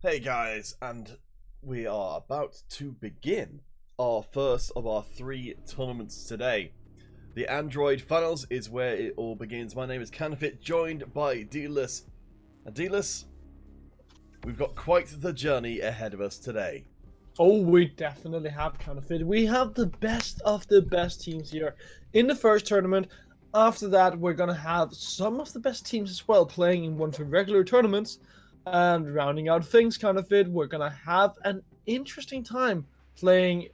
Hey guys, and we are about to begin our first of our 3 tournaments today. The Android Finals is where it all begins. My name is Canfit, joined by D-less. And D-less, we've got quite the journey ahead of us today. Oh, we definitely have, Canfit. We have the best of the best teams here in the first tournament. After that, we're going to have some of the best teams as well playing in one of the regular tournaments. And rounding out things, Canfit, we're going to have an interesting time playing,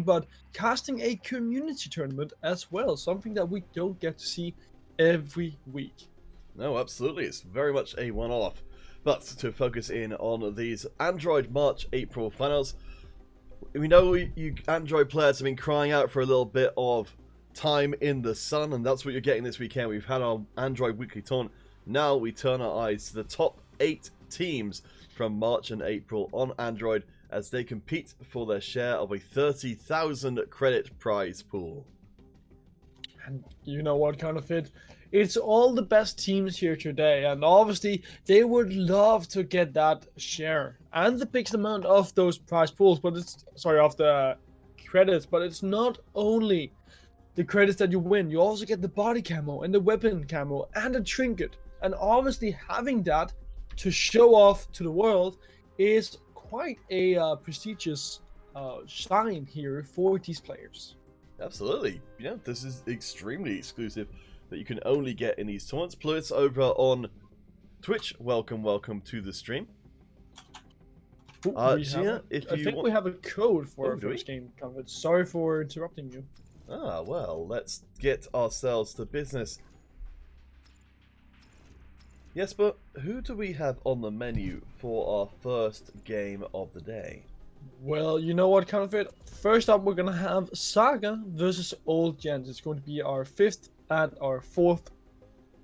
but casting a community tournament as well. Something that we don't get to see every week. No, absolutely. It's very much a one-off. But to focus in on these Android March-April finals, we know you Android players have been crying out for a little bit of time in the sun, and that's what you're getting this weekend. We've had our Android Weekly Tournament. Now we turn our eyes to the top 8 teams from March and April on Android as they compete for their share of a 30,000 credit prize pool. And you know what, Canfit? It's all the best teams here today, and obviously they would love to get that share and the biggest amount of those prize pools, but of the credits. But it's not only the credits that you win, you also get the body camo and the weapon camo and the trinket. And obviously having that to show off to the world is quite a prestigious sign here for these players. Absolutely. Yeah, this is extremely exclusive that you can only get in these tournaments. Plus over on Twitch, welcome to the stream. I think we have a code for our first game, Canfit. Sorry for interrupting you. Ah, well, let's get ourselves to business. Yes, but who do we have on the menu for our first game of the day? Well, you know what, Canfit? First up, we're going to have Saga versus Old Gens. It's going to be our 5th and our 4th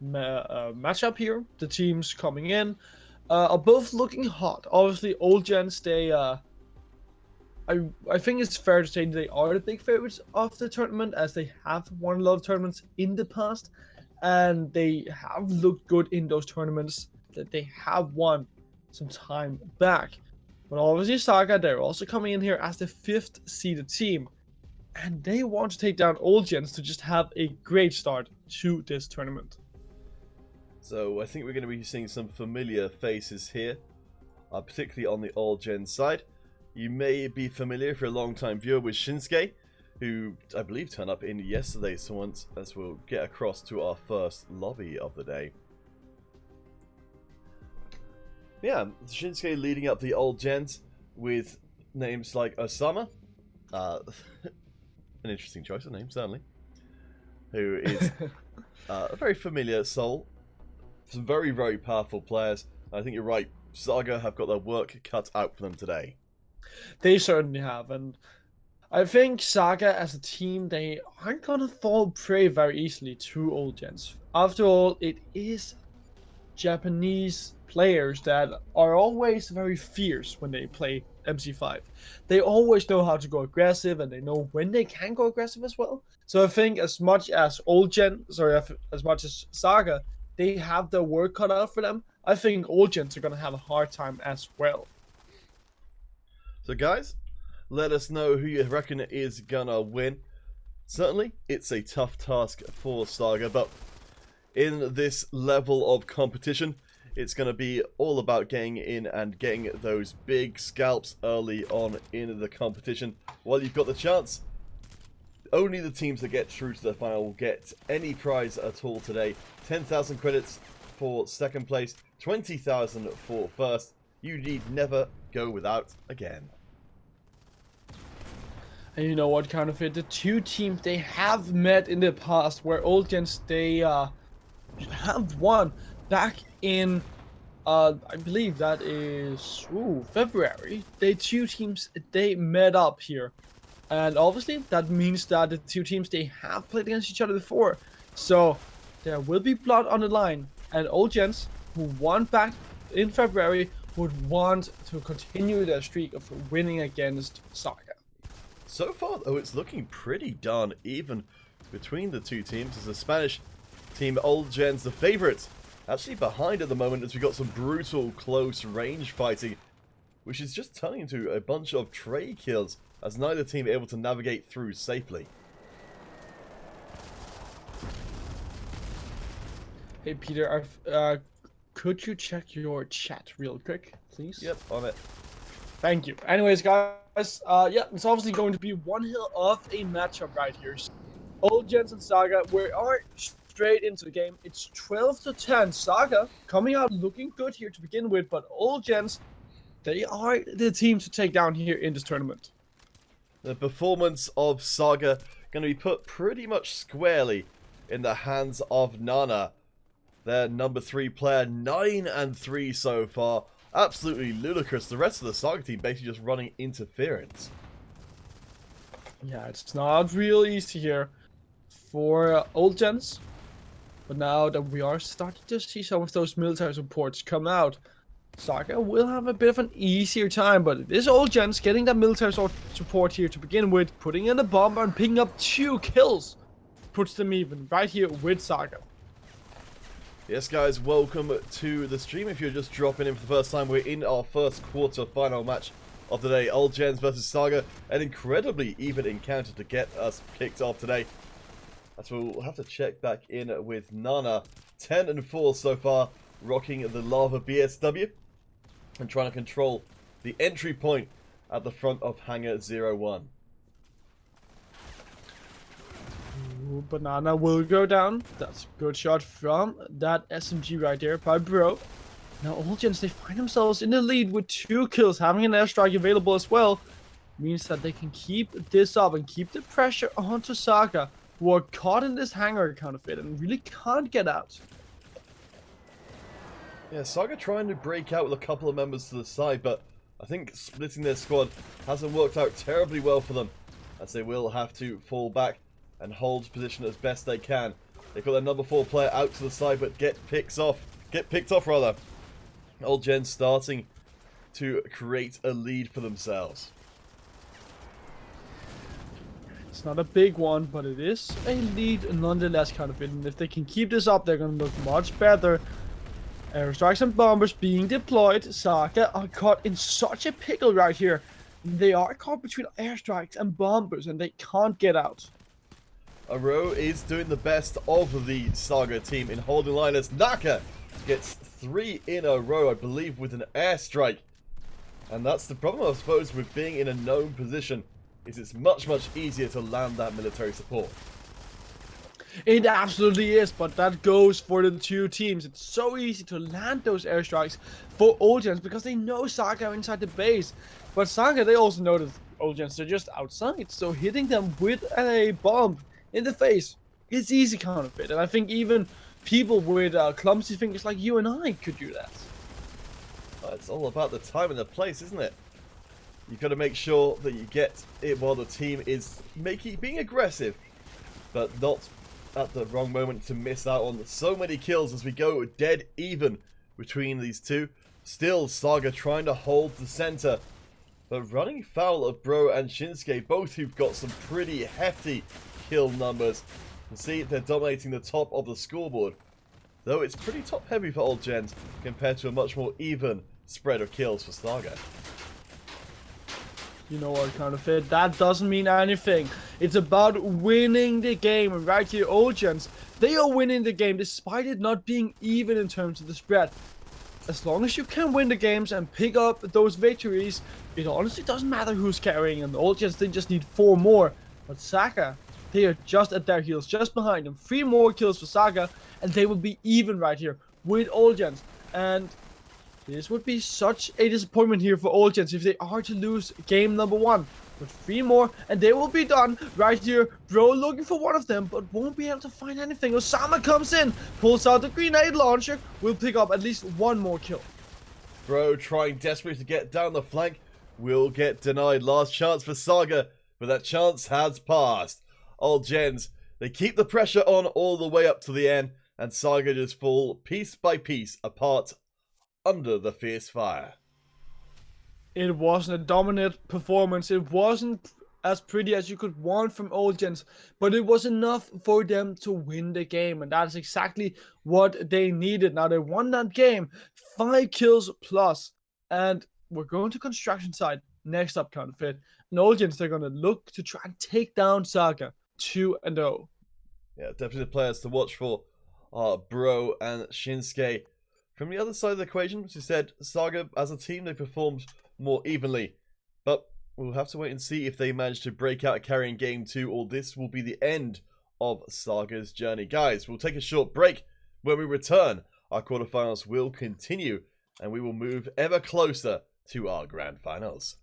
matchup here. The teams coming in are both looking hot. Obviously, Old Gens, I think it's fair to say they are the big favorites of the tournament, as they have won a lot of tournaments in the past. And they have looked good in those tournaments that they have won some time back. But obviously Saga, they're also coming in here as the 5th seeded team. And they want to take down Old Gens to just have a great start to this tournament. So I think we're going to be seeing some familiar faces here, particularly on the Old Gen side. You may be familiar if you're a long-time viewer with Shinsuke, who I believe turned up in yesterday, so once as we'll get across to our first lobby of the day. Yeah, Shinsuke leading up the Old Gens with names like Osama, an interesting choice of name, certainly, who is a very familiar soul. Some very, very powerful players. I think you're right, Saga have got their work cut out for them today. They certainly have, and I think Saga as a team, they aren't gonna fall prey very easily to Old Gens. After all, it is Japanese players that are always very fierce when they play MC5. They always know how to go aggressive, and they know when they can go aggressive as well. So I think as much as as much as Saga, they have their work cut out for them. I think Old Gens are gonna have a hard time as well. So guys, let us know who you reckon is gonna win. Certainly, it's a tough task for Saga, but in this level of competition, it's going to be all about getting in and getting those big scalps early on in the competition. While you've got the chance, only the teams that get through to the final will get any prize at all today. 10,000 credits for second place, 20,000 for first. You need never go without again. And you know what, Counterfeit? The two teams, they have met in the past where Old Gens, they have won back in, I believe that is, February. The two teams, they met up here. And obviously, that means that the two teams, they have played against each other before. So, there will be blood on the line. And Old Gens, who won back in February, would want to continue their streak of winning against Saga. So far, though, it's looking pretty darn even between the two teams, as the Spanish team, Old Gens, the favourites, actually behind at the moment, as we got some brutal close range fighting, which is just turning into a bunch of trade kills, as neither team able to navigate through safely. Hey Peter, could you check your chat real quick, please? Yep, on it. Thank you. Anyways, guys, yeah, it's obviously going to be one hell of a matchup right here. Old Gens and Saga, we are straight into the game. It's 12-10. Saga coming out looking good here to begin with, but Old Gens, they are the team to take down here in this tournament. The performance of Saga going to be put pretty much squarely in the hands of Nana. Their number 3 player, 9-3 so far. Absolutely ludicrous. The rest of the Saga team basically just running interference. Yeah, it's not real easy here for Old Gens. But now that we are starting to see some of those military supports come out, Saga will have a bit of an easier time. But it is Old Gens getting that military support here to begin with, putting in a bomb and picking up 2 kills. Puts them even right here with Saga. Yes, guys, welcome to the stream. If you're just dropping in for the first time, we're in our first quarter final match of the day. Old Gens versus Saga. An incredibly even encounter to get us kicked off today. As we'll have to check back in with Nana. 10-4 so far, rocking the Lava BSW. And trying to control the entry point at the front of Hangar 01. Banana will go down. That's a good shot from that SMG right there by Bro. Now Old Gens, they find themselves in the lead with 2 kills. Having an airstrike available as well means that they can keep this up and keep the pressure onto Saga, who are caught in this hangar counterfeit and really can't get out. Yeah, Saga trying to break out with a couple of members to the side, but I think splitting their squad hasn't worked out terribly well for them, as they will have to fall back and hold position as best they can. They've got their number 4 player out to the side, but get picked off rather. Old Gens starting to create a lead for themselves. It's not a big one, but it is a lead nonetheless, counterfeit. And if they can keep this up, they're going to look much better. Airstrikes and bombers being deployed. Saga are caught in such a pickle right here. They are caught between airstrikes and bombers, and they can't get out. Aro is doing the best of the Saga team in holding line as Naka gets 3 in a row, I believe, with an airstrike. And that's the problem, I suppose, with being in a known position, is it's much easier to land that military support. It absolutely is, but that goes for the two teams. It's so easy to land those airstrikes for Old Gens because they know Saga are inside the base. But Saga, they also know that Old Gens are just outside, so hitting them with a bomb in the face is easy counterfeit. And I think even people with clumsy fingers like you and I could do that. It's all about the time and the place, isn't it? You've got to make sure that you get it while the team is being aggressive, but not at the wrong moment to miss out on so many kills as we go dead even between these two. Still, Saga trying to hold the center, but running foul of Bro and Shinsuke, both who've got some pretty hefty kill numbers. You can see they're dominating the top of the scoreboard, though it's pretty top heavy for Old Gens compared to a much more even spread of kills for Saga. You know what, counterfeit, that doesn't mean anything. It's about winning the game, and right here, Old Gens, They are winning the game despite it not being even in terms of the spread. As long as you can win the games and pick up those victories, it honestly doesn't matter who's carrying them. The Old Gens, they just need 4 more. But Saga, they are just at their heels, just behind them. 3 more kills for Saga, and they will be even right here with Old Gens. And this would be such a disappointment here for Old Gens if they are to lose game number 1. But 3 more, and they will be done right here. Bro looking for one of them, but won't be able to find anything. Osama comes in, pulls out the grenade launcher, will pick up at least 1 more kill. Bro trying desperately to get down the flank will get denied. Last chance for Saga, but that chance has passed. Old Gens, they keep the pressure on all the way up to the end, and Saga just fall piece by piece apart under the fierce fire. It wasn't a dominant performance. It wasn't as pretty as you could want from Old Gens, but it was enough for them to win the game, and that's exactly what they needed. Now they won that game, 5 kills plus, and we're going to construction site next up, Counterfeit. And Old Gens, they're going to look to try and take down Saga 2-0. Yeah, definitely the players to watch for are Bro and Shinsuke. From the other side of the equation, as you said, Saga as a team, they performed more evenly. But we'll have to wait and see if they manage to break out a carrying game 2, or this will be the end of Saga's journey. Guys, we'll take a short break. When we return, our quarterfinals will continue, and we will move ever closer to our grand finals.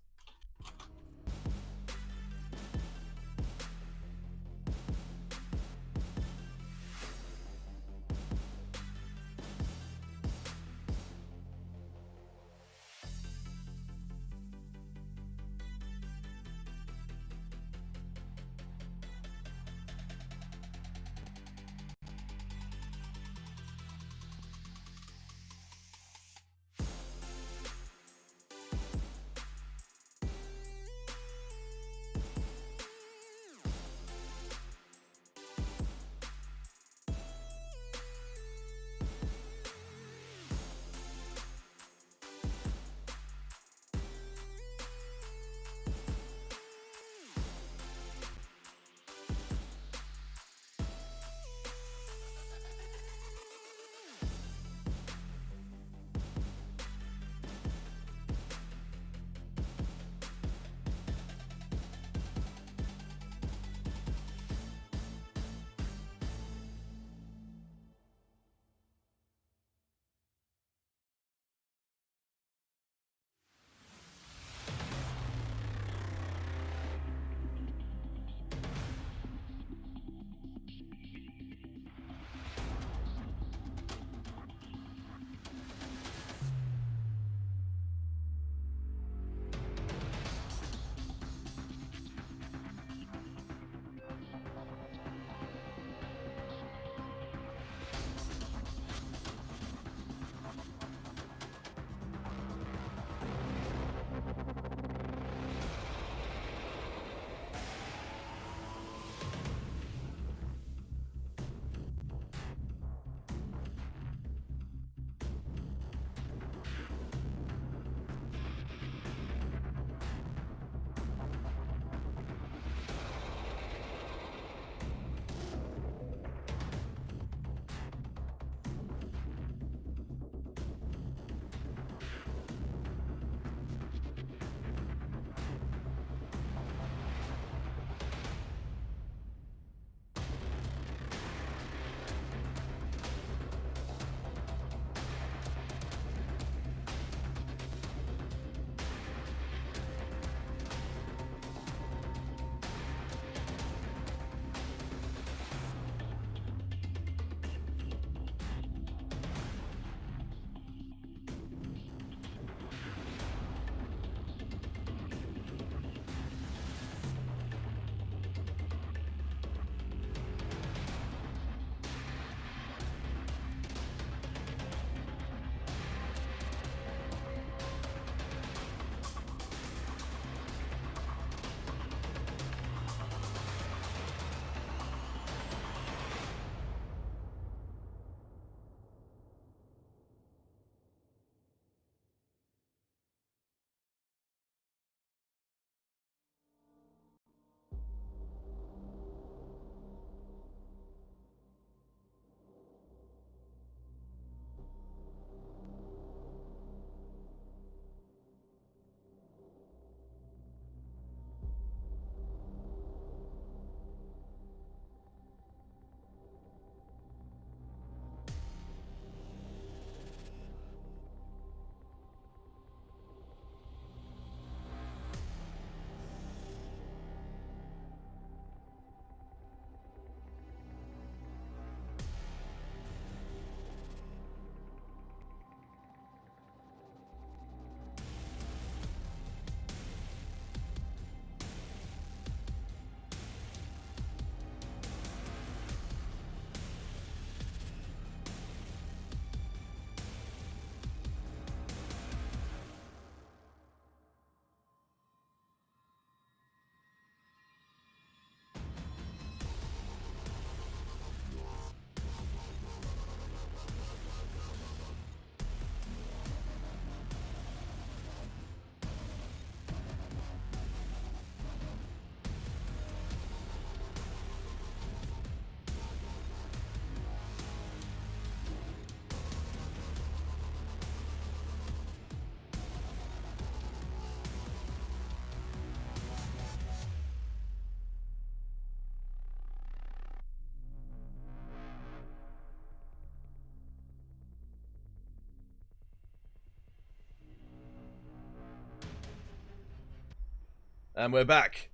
And we're back.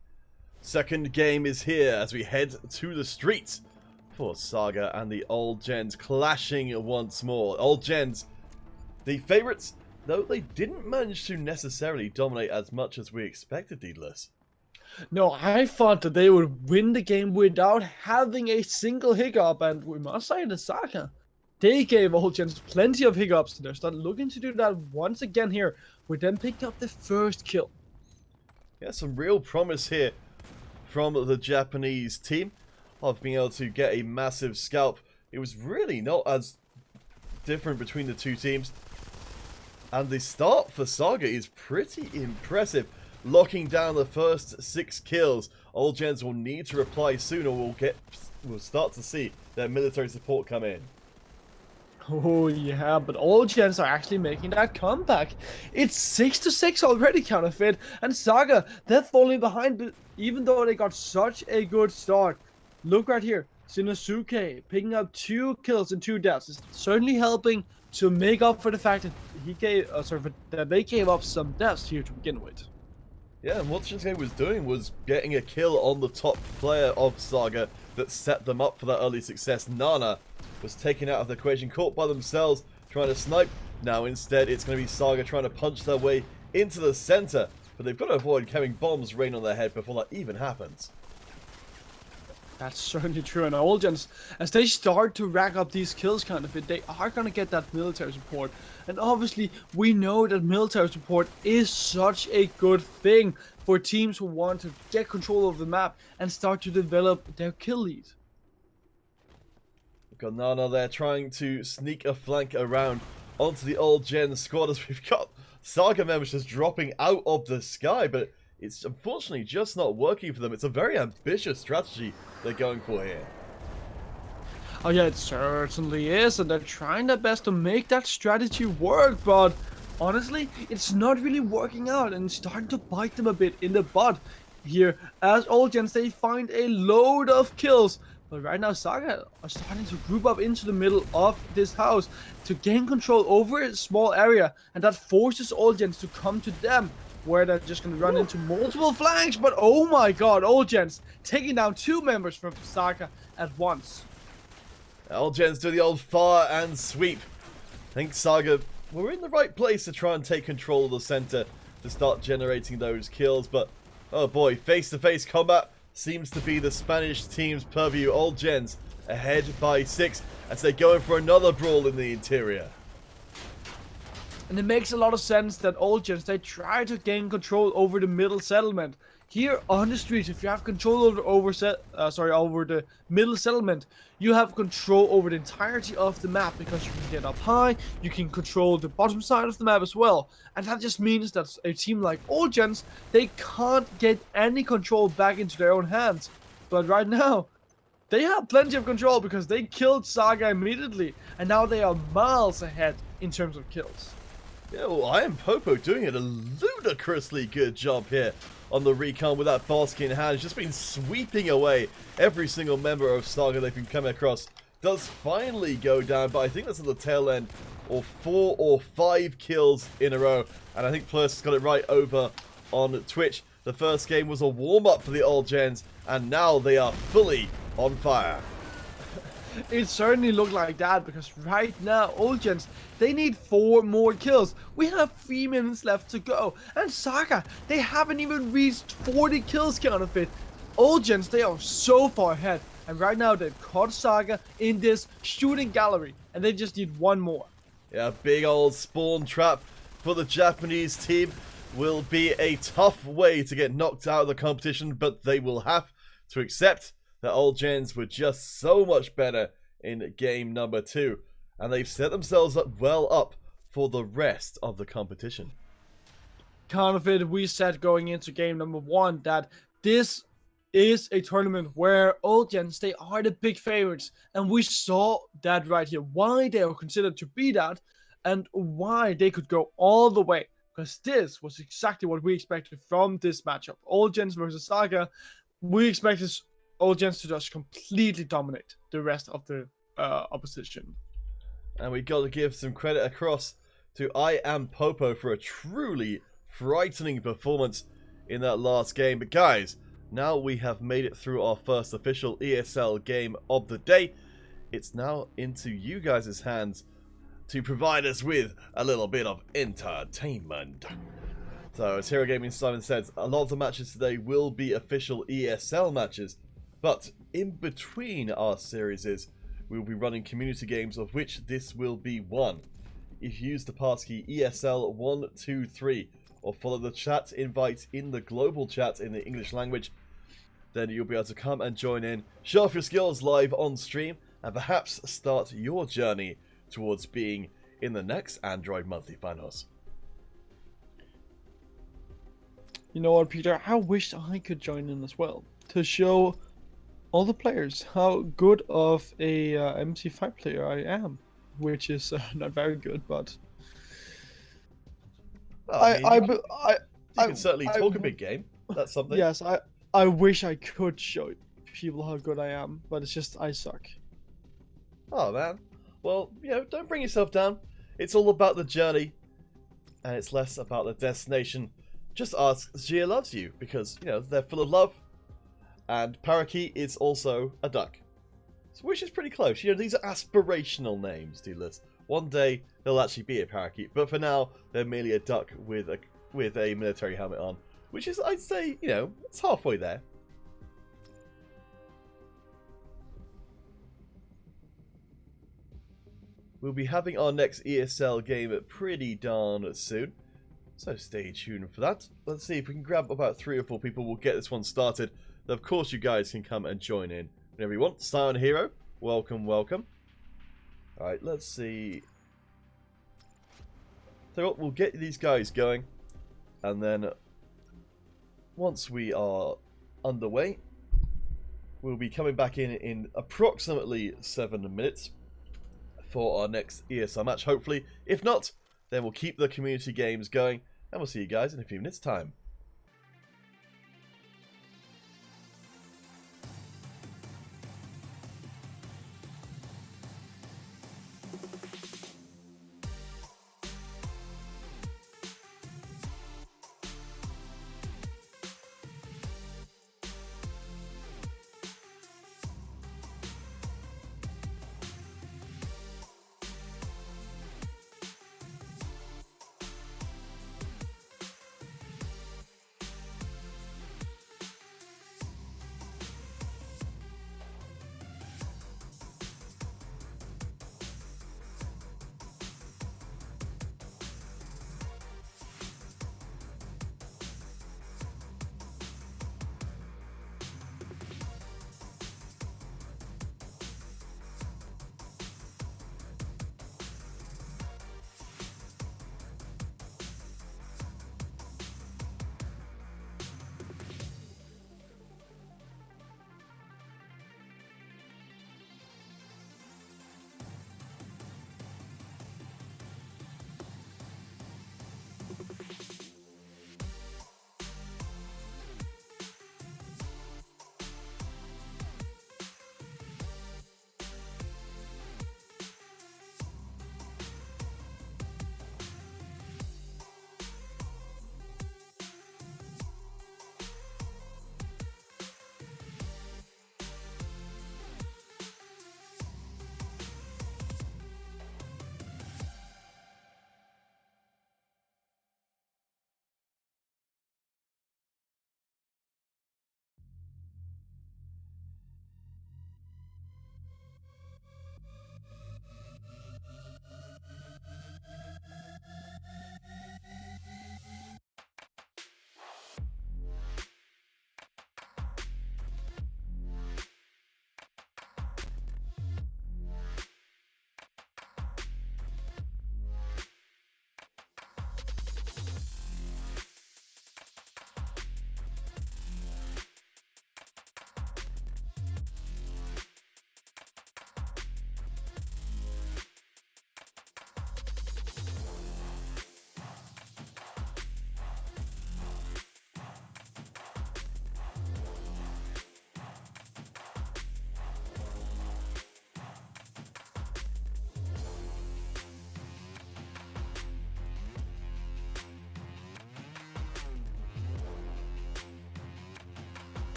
Second game is here as we head to the streets for Saga and the Old Gens clashing once more. Old Gens, the favourites, though they didn't manage to necessarily dominate as much as we expected, Deedless. No, I thought that they would win the game without having a single hiccup, and we must say the Saga, they gave Old Gens plenty of hiccups. They're starting looking to do that once again here, with them picking up the first kill. Yeah, some real promise here from the Japanese team of being able to get a massive scalp. It was really not as different between the two teams. And the start for Saga is pretty impressive. Locking down the first 6 kills. Old Gens will need to reply soon or we'll start to see their military support come in. Oh yeah, but Old Gens are actually making that comeback. It's 6-6 already, Counterfeit, and Saga, they're falling behind, but even though they got such a good start. Look right here, Shinosuke picking up 2 kills and 2 deaths is certainly helping to make up for the fact that that they gave up some deaths here to begin with. Yeah, and what Shinsuke was doing was getting a kill on the top player of Saga that set them up for that early success. Nana was taken out of the equation, caught by themselves, trying to snipe. Now instead, it's going to be Saga trying to punch their way into the center. But they've got to avoid having bombs rain on their head before that even happens. That's certainly true, and Old Gens, as they start to rack up these kills, Counterfeit, they are going to get that military support. And obviously, we know that military support is such a good thing for teams who want to get control of the map and start to develop their kill lead. We've got Nana there trying to sneak a flank around onto the Old Gen squad as we've got Saga members just dropping out of the sky, but it's unfortunately just not working for them. It's a very ambitious strategy they're going for here. Oh yeah, it certainly is, and they're trying their best to make that strategy work, but honestly, it's not really working out and it's starting to bite them a bit in the butt here as Old Gens, they find a load of kills. But right now, Saga are starting to group up into the middle of this house to gain control over a small area, and that forces Old Gens to come to them, where they're just going to run into multiple flanks. But oh my god, Old Gens taking down 2 members from Saga at once. Old Gens do the old fire and sweep. I think Saga were in the right place to try and take control of the center to start generating those kills, but oh boy, face-to-face combat seems to be the Spanish team's purview. Old Gens ahead by 6 as they go in for another brawl in the interior. And it makes a lot of sense that Old Gens, they try to gain control over the middle settlement. Here on the streets, if you have control over the middle settlement, you have control over the entirety of the map, because you can get up high, you can control the bottom side of the map as well. And that just means that a team like Old Gens, they can't get any control back into their own hands. But right now, they have plenty of control because they killed Saga immediately, and now they are miles ahead in terms of kills. Yeah, well, I am Popo doing a ludicrously good job here on the recon with that basket in hand. He's just been sweeping away every single member of Saga they've been coming across. Does finally go down, but I think that's at the tail end of 4 or 5 kills in a row. And I think Plur's got it right over on Twitch. The first game was a warm-up for the Old Gens, and now they are fully on fire. It certainly looked like that, because right now, Old Gens, they need 4 more kills. We have 3 minutes left to go. And Saga, they haven't even reached 40 kills, Counterfeit. Old Gens, they are so far ahead. And right now, they've caught Saga in this shooting gallery. And they just need 1 more. Yeah, big old spawn trap for the Japanese team will be a tough way to get knocked out of the competition, but they will have to accept that Old Gens were just so much better in game number 2, and they've set themselves up well up for the rest of the competition. Counterfeit, we said going into game number 1 that this is a tournament where Old Gens, they are the big favorites, and we saw that right here, why they are considered to be that, and why they could go all the way, because this was exactly what we expected from this matchup. Old Gens versus Saga, we expected Old Gens to just completely dominate the rest of the opposition. And we got to give some credit across to I Am Popo for a truly frightening performance. in that last game. But guys, now we have made it through our first official ESL game of the day. It's now into you guys' hands to provide us with a little bit of entertainment. So, as Hero Gaming Simon says, a lot of the matches today will be official ESL matches, but in between our series, we'll be running community games, of which this will be one. If you use the passkey ESL123 or follow the chat invite in the global chat in the English language, then you'll be able to come and join in, show off your skills live on stream, and perhaps start your journey towards being in the next Android Monthly Finals. You know what, Peter? I wish I could join in as well to show all the players how good of a MC5 player I am, which is not very good, but Well, you can certainly talk a big game. That's something. Yes, I wish I could show people how good I am, but it's just I suck. Oh man, well, don't bring yourself down. It's all about the journey, and it's less about the destination. Just ask Gia loves you, because, they're full of love. And Parakeet is also a duck. So, which is pretty close. These are aspirational names, dealers. One day, they'll actually be a parakeet. But for now, they're merely a duck with a military helmet on. Which is, I'd say, it's halfway there. We'll be having our next ESL game pretty darn soon. So stay tuned for that. Let's see if we can grab about 3 or 4 people. We'll get this one started. Of course, you guys can come and join in whenever you want. Silent Hero, welcome, welcome. Alright, let's see. So what, we'll get these guys going. And then, once we are underway, we'll be coming back in approximately 7 minutes for our next ESL match, hopefully. If not, then we'll keep the community games going, and we'll see you guys in a few minutes' time.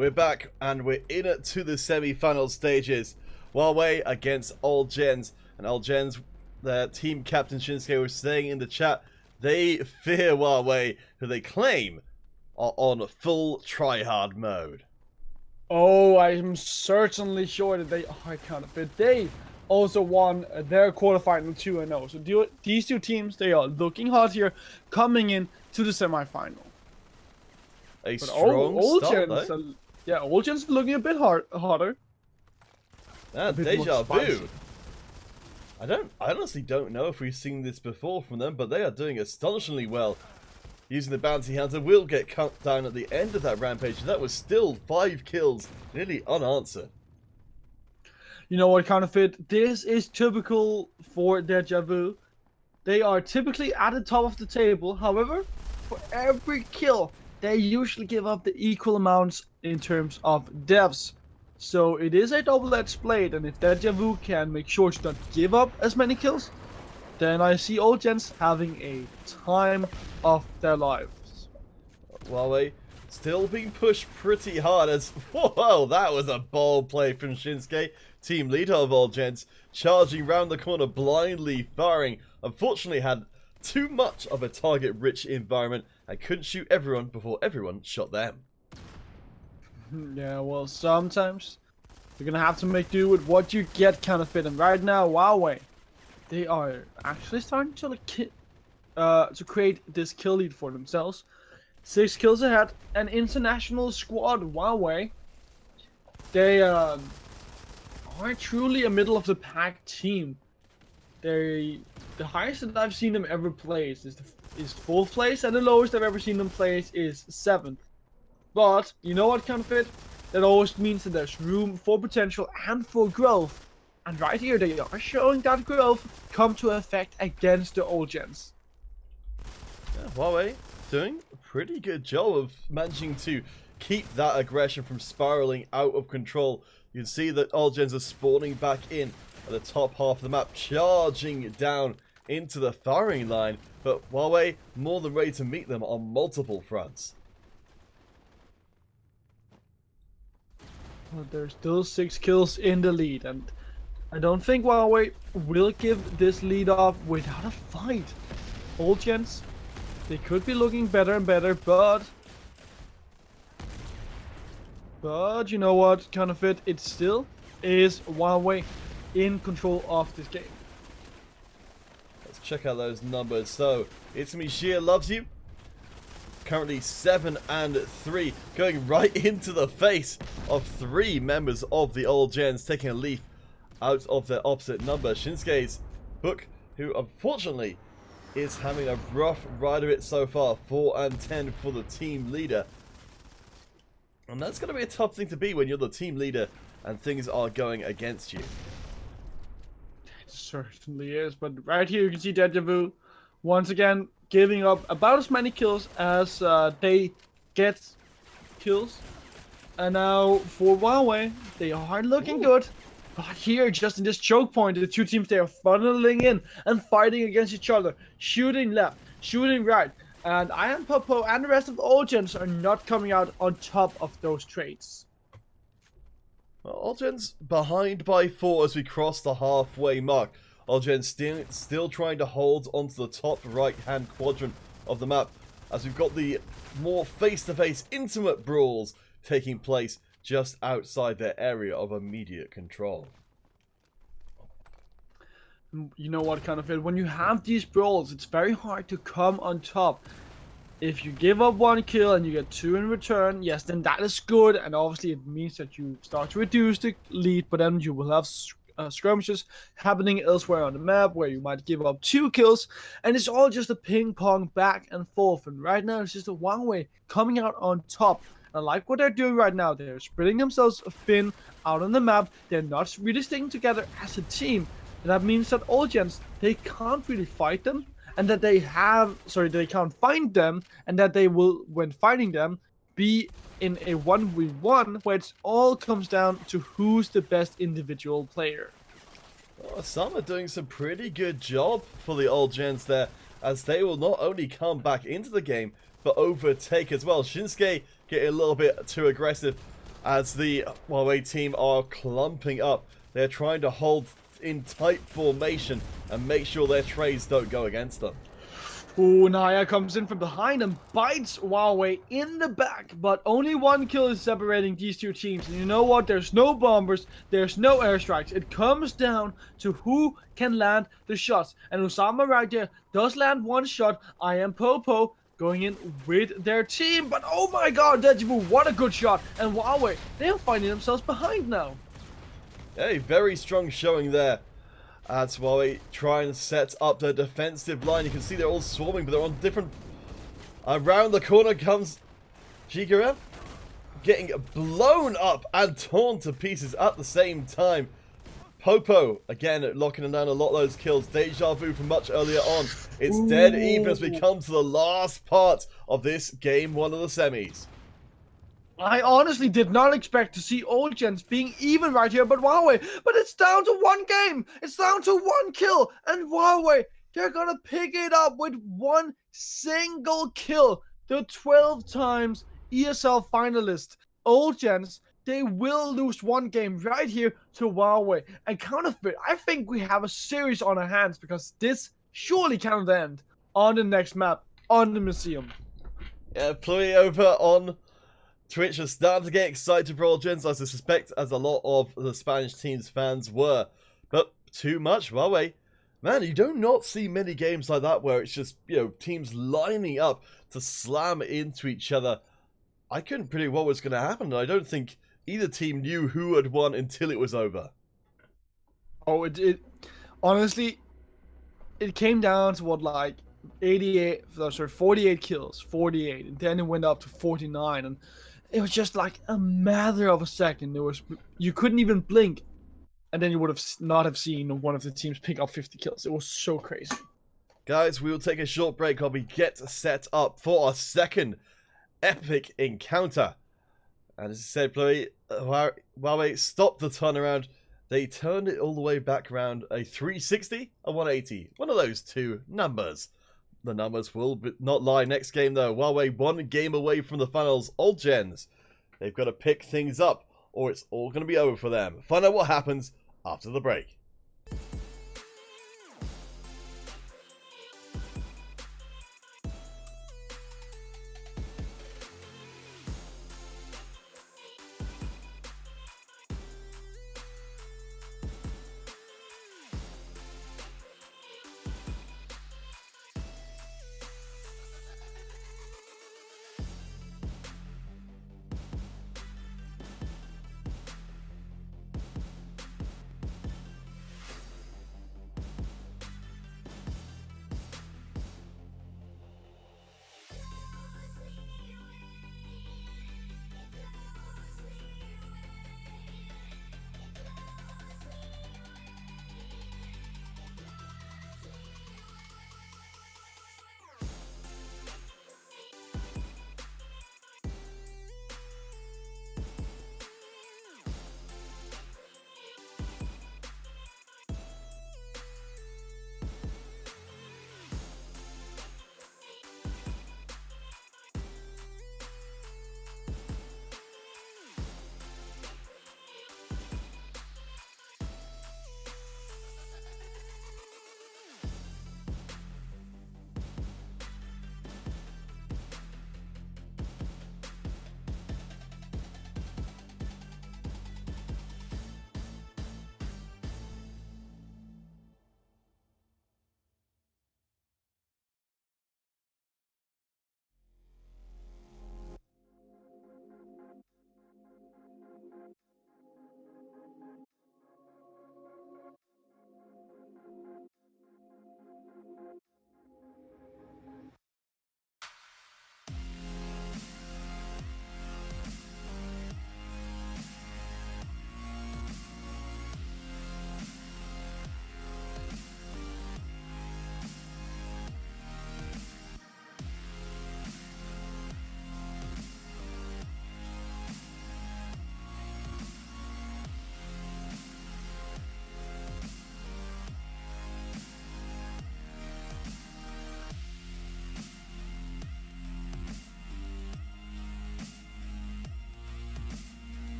We're back and we're in it to the semi-final stages. Huawei against All Gens. And All Gens, their team captain Shinsuke was saying in the chat, they fear Huawei, who they claim are on full tryhard mode. Oh, I'm certainly sure that they are kind of fit. They also won their quarterfinal 2-0. So these two teams, they are looking hot here, coming in to the semifinal. A strong start, though. Yeah, All Gens looking a bit hotter. Ah, deja vu. I honestly don't know if we've seen this before from them, but they are doing astonishingly well. Using the bounty hunter will get cut down at the end of that rampage. That was still 5 kills, nearly unanswered. You know what, Counterfeit? This is typical for Deja Vu. They are typically at the top of the table. However, for every kill, they usually give up the equal amounts in terms of deaths. So it is a double-edged blade, and if Deja Vu can make sure to not give up as many kills, then I see All Gens having a time of their lives. Huawei still being pushed pretty hard as... Whoa, that was a bold play from Shinsuke, team leader of All Gens, charging round the corner, blindly firing. Unfortunately had too much of a target-rich environment and couldn't shoot everyone before everyone shot them. Yeah, well, sometimes you're gonna have to make do with what you get, Counterfeit. And right now, Huawei, they are actually starting to to create this kill lead for themselves. 6 kills ahead, an international squad. Huawei, they are truly a middle of the pack team. The highest that I've seen them ever place is 4th place, and the lowest I've ever seen them place is 7th. But you know what, Counterfeit? That always means that there's room for potential and for growth. And right here, they are showing that growth come to effect against the All Gens. Yeah, Huawei doing a pretty good job of managing to keep that aggression from spiraling out of control. You can see that All Gens are spawning back in at the top half of the map, charging down into the firing line. But Huawei more than ready to meet them on multiple fronts. Well, there's still 6 kills in the lead, and I don't think Huawei will give this lead up without a fight. All Gens, they could be looking better and better, but you know what, Counterfeit, it still is Huawei in control of this game. Let's check out those numbers. So, It's Me Sheer loves you. Currently 7 and 3, going right into the face of 3 members of the All Gens, taking a leaf out of their opposite number. Shinsuke's Hook, who unfortunately is having a rough ride of it so far. 4 and 10 for the team leader. And that's going to be a tough thing to be when you're the team leader and things are going against you. It certainly is, but right here you can see Deja Vu once again giving up about as many kills as they get kills. And now for Huawei, they are looking good. But here, just in this choke point, the two teams, they are funneling in and fighting against each other. Shooting left, shooting right. And I Am Popo and the rest of the All Gens are not coming out on top of those trades. Well, All Gens behind by 4 as we cross the halfway mark. All Gens still trying to hold onto the top right-hand quadrant of the map, as we've got the more face-to-face intimate brawls taking place just outside their area of immediate control. You know what, Counterfeit? When you have these brawls, it's very hard to come on top. If you give up 1 kill and you get 2 in return, yes, then that is good, and obviously it means that you start to reduce the lead, but then you will have skirmishes happening elsewhere on the map where you might give up 2 kills, and it's all just a ping pong back and forth. And right now it's just a Huawei coming out on top. I like what they're doing right now. They're spreading themselves thin out on the map. They're not really sticking together as a team, and that means that All Gens, they can't really fight them, and that they can't find them, and that they will, when fighting them, be in a 1v1 where it all comes down to who's the best individual player. Well, some are doing some pretty good job for the All Gens there, as they will not only come back into the game, but overtake as well. Shinsuke getting a little bit too aggressive, as the Huawei team are clumping up. They're trying to hold in tight formation and make sure their trades don't go against them. Ooh, Naya comes in from behind and bites Huawei in the back, but only one kill is separating these two teams. And you know what? There's no bombers, there's no airstrikes. It comes down to who can land the shots. And Usama right there does land one shot. I am Popo going in with their team, but oh my god, Dejivu, what a good shot. And Huawei, they're finding themselves behind now. A very strong showing there. As Huawei try and set up their defensive line. You can see they're all swarming, but they're on different... Around the corner comes Jigara, getting blown up and torn to pieces at the same time. Popo, again, locking down a lot of those kills. Deja vu from much earlier on. It's dead even as we come to the last part of this game 1 of the semis. I honestly did not expect to see Old Gens being even right here, but Huawei, but it's down to one game. It's down to one kill, and Huawei, they're gonna pick it up with one single kill. The 12 times ESL finalist, Old Gens, they will lose one game right here to Huawei. And Counterfeit, I think we have a series on our hands because this surely cannot end on the next map, on the museum. Yeah, Pluy over on Twitch is starting to get excited for all gens, I suspect, as a lot of the Spanish team's fans were. But too much, Huawei. Man, you do not see many games like that where it's just, teams lining up to slam into each other. I couldn't predict what was going to happen, and I don't think either team knew who had won until it was over. Oh, it honestly, it came down to what, like 48 kills, 48, and then it went up to 49, and it was just like a matter of a second. You couldn't even blink, and then you would have not have seen one of the teams pick up 50 kills. It was so crazy. Guys, we will take a short break while we get set up for our second epic encounter. And as I said, Huawei stopped the turnaround. They turned it all the way back around a 360, a 180. One of those two numbers. The numbers will not lie next game though. Huawei 1 game away from the finals. Old Gens, they've got to pick things up or it's all going to be over for them. Find out what happens after the break.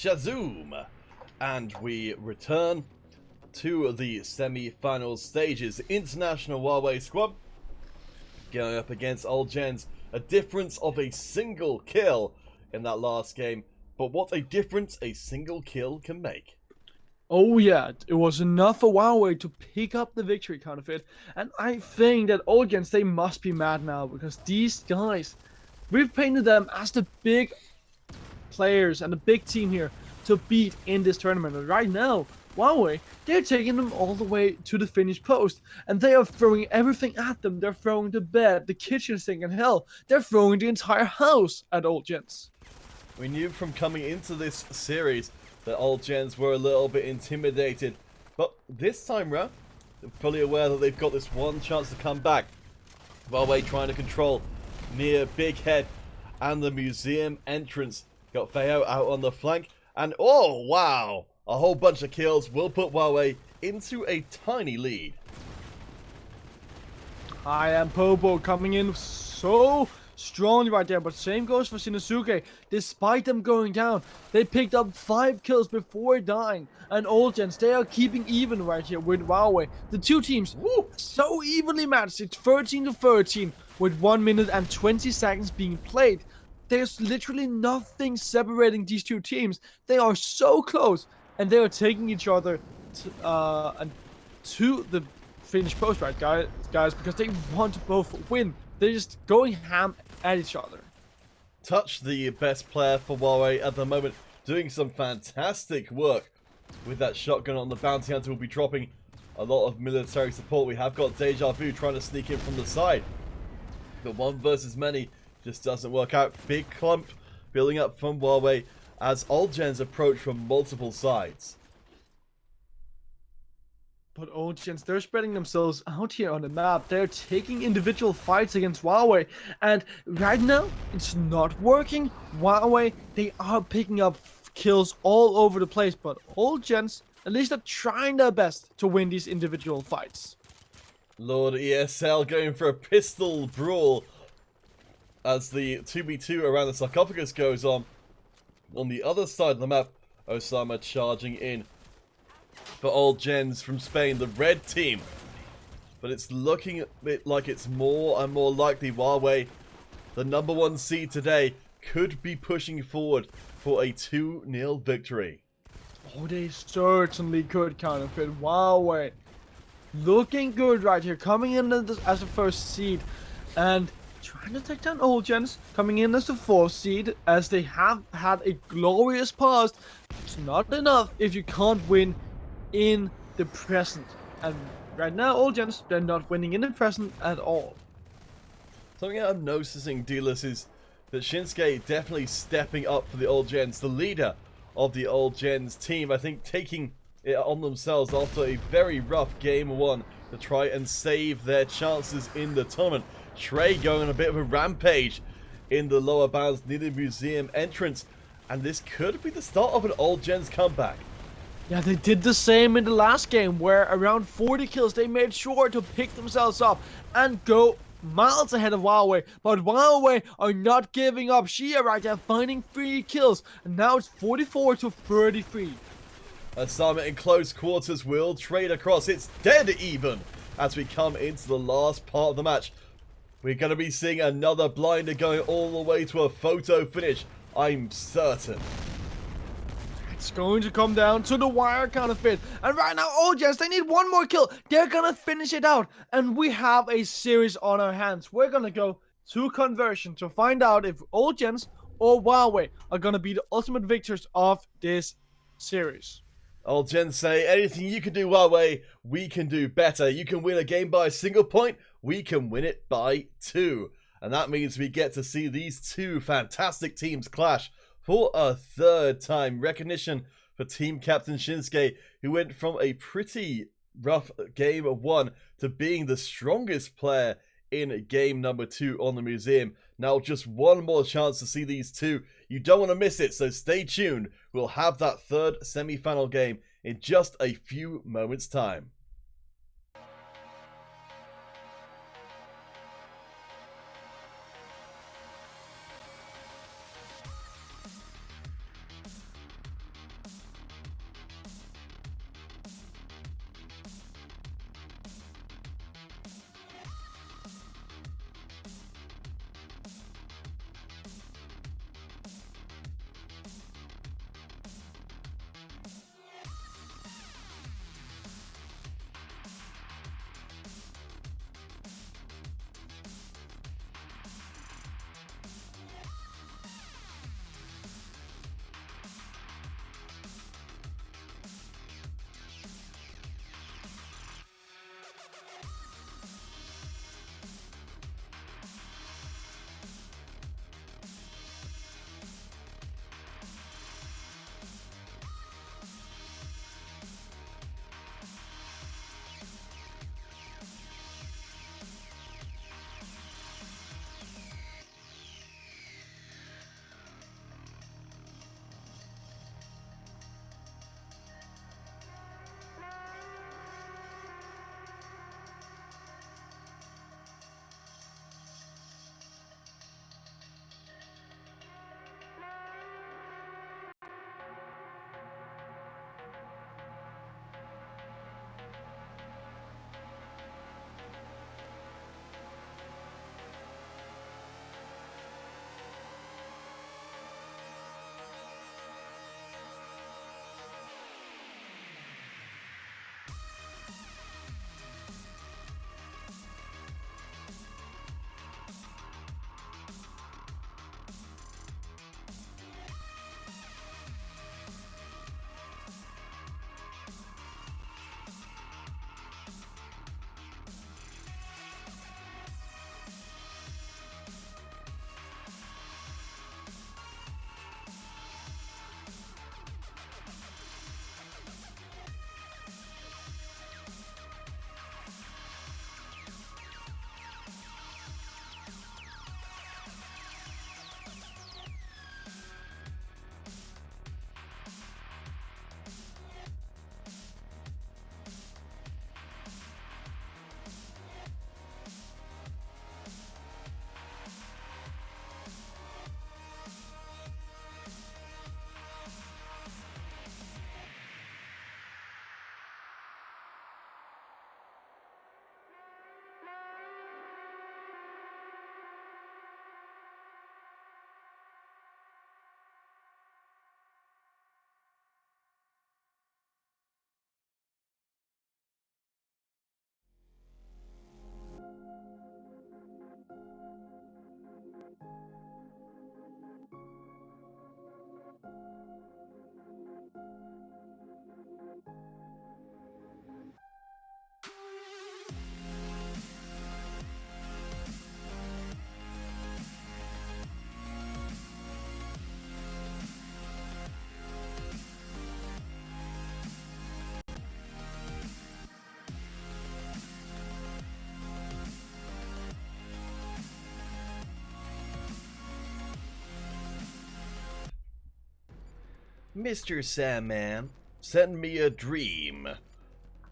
Shazoom! And we return to the semi-final stages. International Huawei squad going up against Old Gens. A difference of a single kill in that last game. But what a difference a single kill can make. Oh yeah, it was enough for Huawei to pick up the victory counterfeit. And I think that Old Gens, they must be mad now because these guys, we've painted them as the big players and the big team here to beat in this tournament. And right now, Huawei, they're taking them all the way to the finish post, and they are throwing everything at them. They're throwing the bed, the kitchen sink, and hell, they're throwing the entire house at Old Gens. We knew from coming into this series that Old Gens were a little bit intimidated, but this time round, they're fully aware that they've got this one chance to come back. Huawei trying to control near Big Head and the museum entrance. Got Feo out on the flank, and oh wow, a whole bunch of kills will put Huawei into a tiny lead. I am Popo coming in so strongly right there, but same goes for Shinosuke. Despite them going down, they picked up 5 kills before dying, and Old Gens, they are keeping even right here with Huawei. The two teams, so evenly matched. It's 13 to 13 with 1 minute and 20 seconds being played. There's literally nothing separating these two teams. They are so close, and they are taking each other to the finish post, right, guys, because they want to both win. They're just going ham at each other. Touch, the best player for Huawei at the moment, doing some fantastic work with that shotgun on the bounty hunter. Will be dropping a lot of military support. We have got Deja Vu trying to sneak in from the side. The 1 versus many just doesn't work out. Big clump building up from Huawei as Old Gens approach from multiple sides. But Old Gens, they're spreading themselves out here on the map. They're taking individual fights against Huawei. And right now, it's not working. Huawei, they are picking up kills all over the place. But Old Gens, at least they're trying their best to win these individual fights. Lord ESL going for a pistol brawl as the 2v2 around the sarcophagus goes on. On the other side of the map, Osama charging in for Old Gens from Spain, the red team. But it's looking a bit like it's more and more likely Huawei, the #1 seed today, could be pushing forward for a 2-0 victory. Oh, they certainly could counterfeit. Huawei, looking good right here, coming in as the first seed. And trying to take down Old Gens, coming in as the 4th seed, as they have had a glorious past. It's not enough if you can't win in the present. And right now, Old Gens, they're not winning in the present at all. Something I'm noticing, Dealers, is that Shinsuke definitely stepping up for the Old Gens, the leader of the Old Gens team. I think taking it on themselves after a very rough game 1 to try and save their chances in the tournament. Trey going on a bit of a rampage in the lower bounds near the museum entrance, and this could be the start of an Old Gens comeback. Yeah, they did the same in the last game, where around 40 kills, they made sure to pick themselves up and go miles ahead of Huawei. But Huawei are not giving up. Shia right there finding 3 kills, and now it's 44 to 33. Osama in close quarters will trade across. It's dead even as we come into the last part of the match. We're going to be seeing another blinder going all the way to a photo finish, I'm certain. It's going to come down to the wire counterfeit. And right now, Old Gens, they need 1 more kill. They're going to finish it out. And we have a series on our hands. We're going to go to conversion to find out if Old Gens or Huawei are going to be the ultimate victors of this series. Old Gens say, anything you can do Huawei, we can do better. You can win a game by a single point, we can win it by 2. And that means we get to see these 2 fantastic teams clash for a 3rd time. Recognition for team captain Shinsuke, who went from a pretty rough game 1 to being the strongest player in game number 2 on the museum. Now just 1 more chance to see these 2. You don't want to miss it, so stay tuned. We'll have that 3rd semi-final game in just a few moments' time. Mr. Sandman, send me a dream.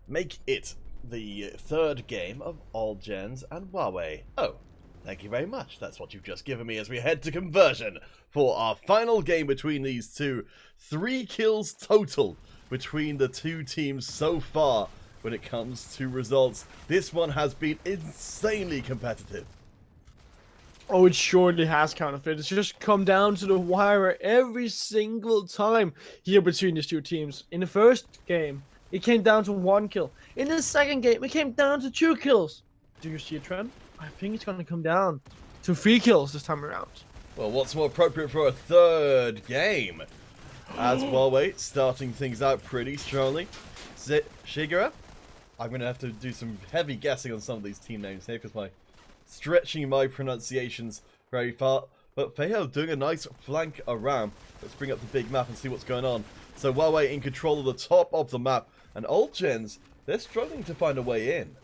Make it the third game of All Gens and Huawei. Oh, thank you very much. That's what you've just given me as we head to conversion for our final game between these two. 3 kills total between the two teams so far when it comes to results. This one has been insanely competitive. Oh, it surely has, Counterfeit. It's just come down to the wire every single time here between these two teams. In the first game, it came down to 1 kill. In the second game, it came down to 2 kills. Do you see a trend? I think it's going to come down to 3 kills this time around. Well, what's more appropriate for a third game? As Huawei starting things out pretty strongly. Shigeru? I'm going to have to do some heavy guessing on some of these team names here because stretching my pronunciations very far. But Feio doing a nice flank around. Let's bring up the big map and see what's going on. So Huawei in control of the top of the map. And Old Gens, they're struggling to find a way in.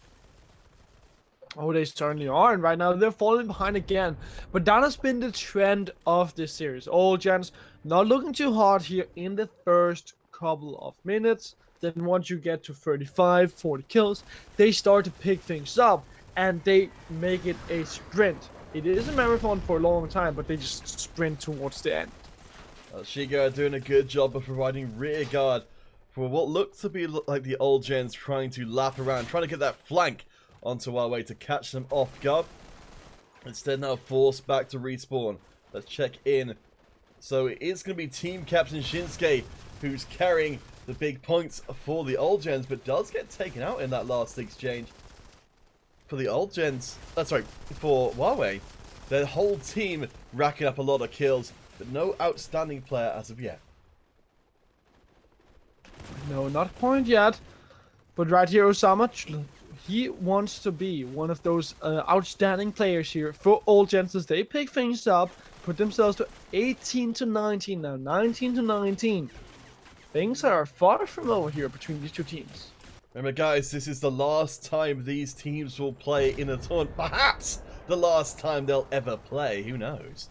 Oh, they certainly are, and right now they're falling behind again. But that has been the trend of this series. All Gens not looking too hard here in the first couple of minutes. Then once you get to 35, 40 kills, they start to pick things up and they make it a sprint. It is a marathon for a long time, but they just sprint towards the end. Shigeru doing a good job of providing rear guard for what looked to be like the Old Gens trying to lap around, trying to get that flank onto Huawei to catch them off guard. Instead now forced back to respawn. Let's check in. So it is going to be team captain Shinsuke who's carrying the big points for the Old Gens, but does get taken out in that last exchange. For the Old Gens, for Huawei, their whole team racking up a lot of kills, but no outstanding player as of yet. No, not a point yet. But right here, Osama, he wants to be one of those outstanding players here for Old Gens as they pick things up, put themselves to 18 to 19 now, 19 to 19. Things are far from over here between these two teams. Remember guys, this is the last time these teams will play in a tournament. Perhaps the last time they'll ever play, who knows?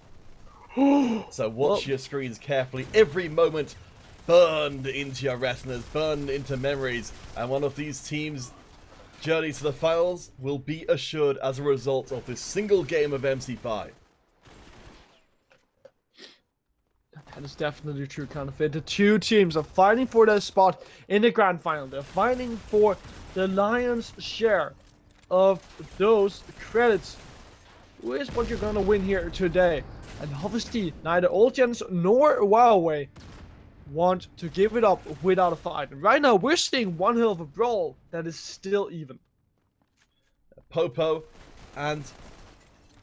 So watch your screens carefully. Every moment burned into your retinas, burned into memories. And one of these teams' journey to the finals will be assured as a result of this single game of MC5. That is definitely true, Counterfeit. The two teams are fighting for their spot in the grand final. They're fighting for the lion's share of those credits. Who is what you're gonna win here today? And obviously, neither Old Gens nor Huawei want to give it up without a fight. And right now, we're seeing one hell of a brawl that is still even. Popo and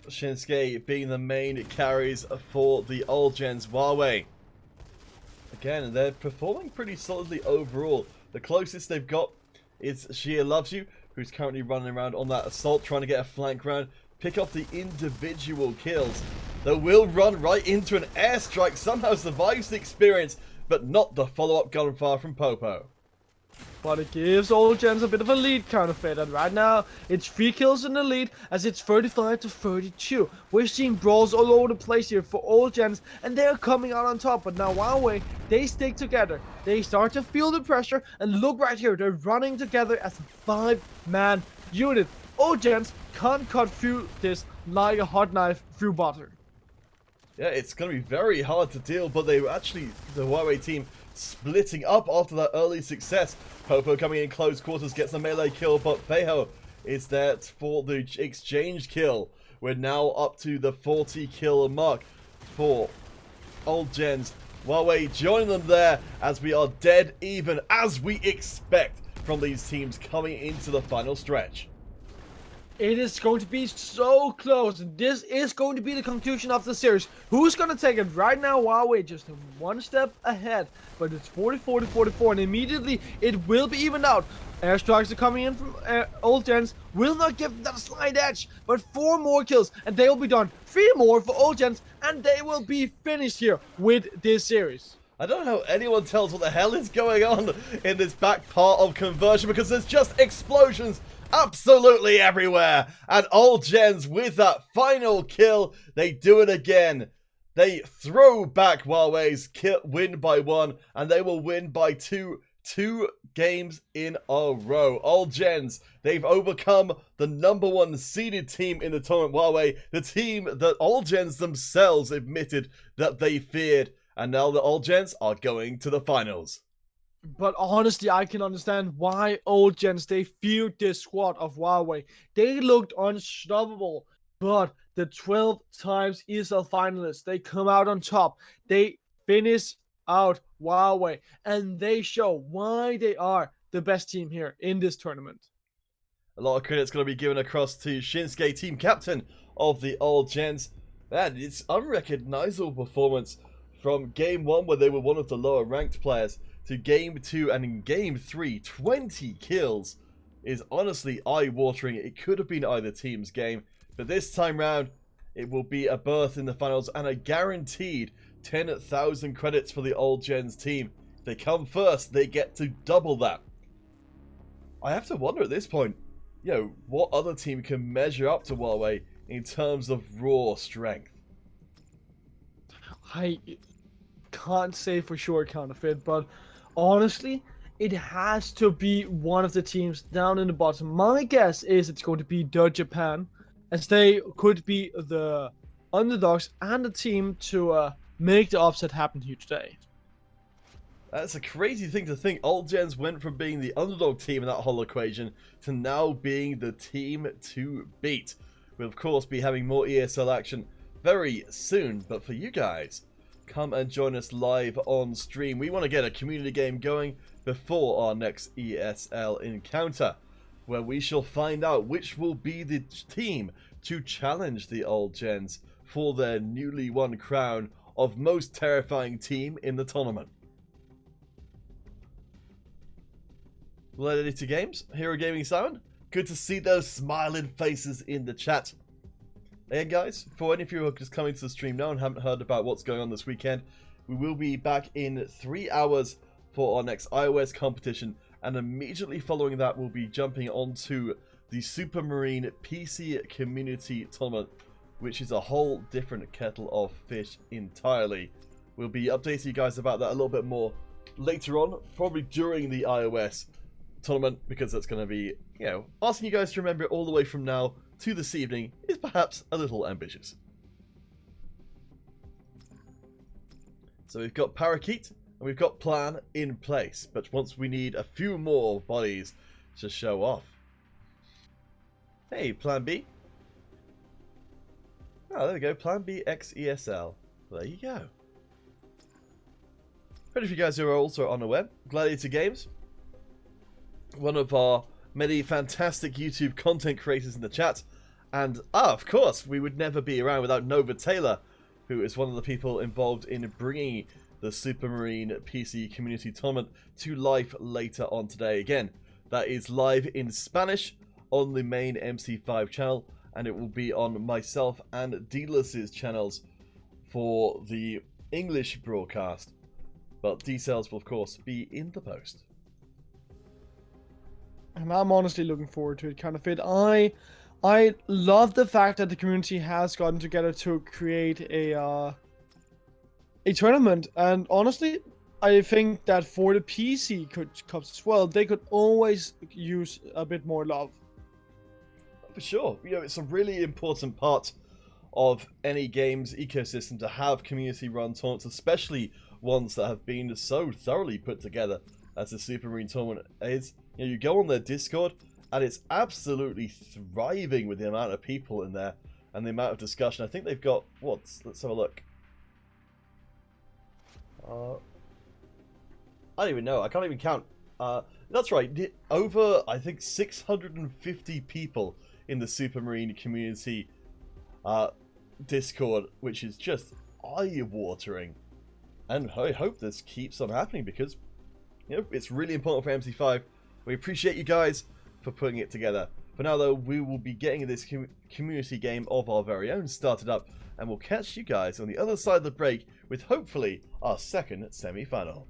Shinsuke being the main carries for the Old Gens. Huawei, again, they're performing pretty solidly overall. The closest they've got is Shia Loves You, who's currently running around on that assault, trying to get a flank round, pick off the individual kills. They will run right into an airstrike, somehow survives the experience, but not the follow-up gunfire from Popo. But it gives Old Gens a bit of a lead, Counterfeit, and right now it's 3 kills in the lead as it's 35 to 32. We're seeing brawls all over the place here for Old Gens, and they're coming out on top. But now Huawei, they stick together. They start to feel the pressure, and look right here, they're running together as a 5-man unit. Old Gens can't cut through this like a hot knife through butter. Yeah, it's going to be very hard to deal, but they were actually, the Huawei team, splitting up after that early success. Popo coming in close quarters, gets a melee kill, but Feio is there for the exchange kill. We're now up to the 40 kill mark for Old Gens. Huawei joining them there as we are dead even, as we expect from these teams coming into the final stretch. It is going to be so close. This is going to be the conclusion of the series. Who's going to take it? Right now, Huawei just one step ahead. But it's 44 to 44. And immediately, it will be evened out. Airstrikes are coming in from Old Gens. Will not give them that slight edge. But 4 more kills. And they will be done. 3 more for Old Gens. And they will be finished here with this series. I don't know how anyone tells what the hell is going on in this back part of conversion. Because there's just explosions absolutely everywhere. And Old Gens with that final kill, they do it again. They throw back Huawei's win by 1, and they will win by 2 games in a row. All Gens, they've overcome the #1 seeded team in the tournament, Huawei, the team that All Gens themselves admitted that they feared, and now the All Gens are going to the finals. But honestly, I can understand why old gens they feared this squad of Huawei. They looked unstoppable, but the 12 times ESL finalists, they come out on top. They finish out Huawei, and they show why they are the best team here in this tournament. A lot of credit's going to be given across to Shinsuke, team captain of the All Gens. Man, it's unrecognizable performance from Game 1, where they were one of the lower ranked players, to Game 2 and in Game 3, 20 kills is honestly eye-watering. It could have been either team's game, but this time round, it will be a berth in the finals and a guaranteed 10,000 credits for the All Gens team. If they come first, they get to double that. I have to wonder at this point, what other team can measure up to Huawei in terms of raw strength? I can't say for sure, Counterfeit, but honestly, it has to be one of the teams down in the bottom. My guess is it's going to be the Japan, as they could be the underdogs and the team to make the upset happen here today. That's a crazy thing to think. All Gens went from being the underdog team in that whole equation to now being the team to beat. We'll of course be having more ESL action very soon, but for you guys, come and join us live on stream. We want to get a community game going before our next ESL encounter, where we shall find out which will be the team to challenge the Old Gens for their newly won crown of most terrifying team in the tournament. Related to games, Hero Gaming Simon, good to see those smiling faces in the chat. And guys, for any of you who are just coming to the stream now and haven't heard about what's going on this weekend, we will be back in 3 hours for our next iOS competition, and immediately following that we'll be jumping onto the Supermarine PC Community Tournament, which is a whole different kettle of fish entirely. We'll be updating you guys about that a little bit more later on, probably during the iOS tournament, because that's going to be, asking you guys to remember it all the way from now to this evening is perhaps a little ambitious. So we've got Parakeet and we've got Plan in place, but once we need a few more bodies to show off. Hey, Plan B. Oh, there we go. Plan B X ESL. There you go. But if you guys who are also on the web, Gladiator Games, one of our many fantastic YouTube content creators in the chat, and of course, we would never be around without Nova Taylor, who is one of the people involved in bringing the Supermarine PC Community Tournament to life later on today. Again, that is live in Spanish on the main MC5 channel, and it will be on myself and Dealer's channels for the English broadcast. But details will of course be in the post. And I'm honestly looking forward to it, Counterfeit. I love the fact that the community has gotten together to create a tournament, and honestly, I think that for the PC cups as well, they could always use a bit more love. For sure, it's a really important part of any game's ecosystem to have community-run tournaments, especially ones that have been so thoroughly put together as the Supermarine tournament is. You go on their Discord, and it's absolutely thriving with the amount of people in there and the amount of discussion. I think they've got, let's have a look. I don't even know. I can't even count. That's right. Over, I think, 650 people in the Supermarine community Discord, which is just eye-watering. And I hope this keeps on happening because, it's really important for MC5. We appreciate you guys for putting it together. For now, though, we will be getting this community game of our very own started up, and we'll catch you guys on the other side of the break with hopefully our second semi-final.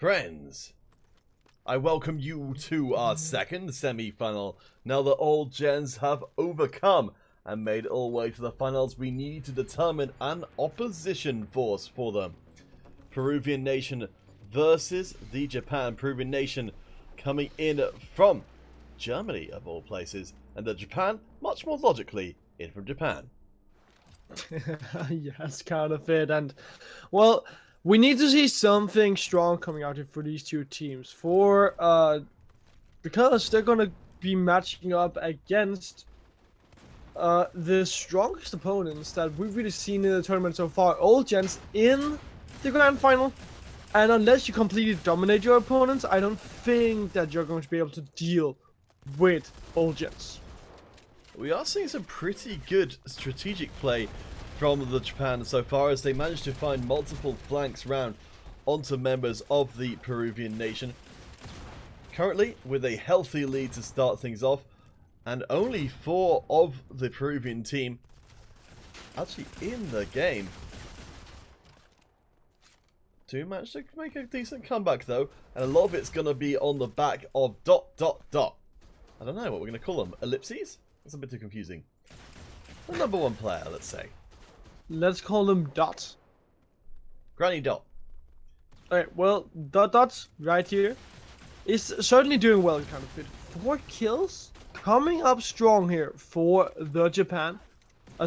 Friends, I welcome you to our second semi-final. Now that all gens have overcome and made all the way to the finals, we need to determine an opposition force for them. Peruvian Nation versus the Japan. Peruvian Nation coming in from Germany, of all places, and the Japan, much more logically, in from Japan. Yes, kind of it. And, well, we need to see something strong coming out here for these two teams. Because they're going to be matching up against the strongest opponents that we've really seen in the tournament so far. Old gens in the grand final. And unless you completely dominate your opponents, I don't think that you're going to be able to deal with old gens. We are seeing some pretty good strategic play from the Japan so far, as they managed to find multiple flanks round onto members of the Peruvian Nation. Currently with a healthy lead to start things off, and only 4 of the Peruvian team actually in the game. 2 managed to make a decent comeback though, and a lot of it's going to be on the back of ... I don't know what we're going to call them. Ellipses? That's a bit too confusing. The number 1 player, let's say. Let's call them Dot. Granny Dot. Alright, well, Dot right here is certainly doing well, kind of fit. 4 kills coming up strong here for the Japan.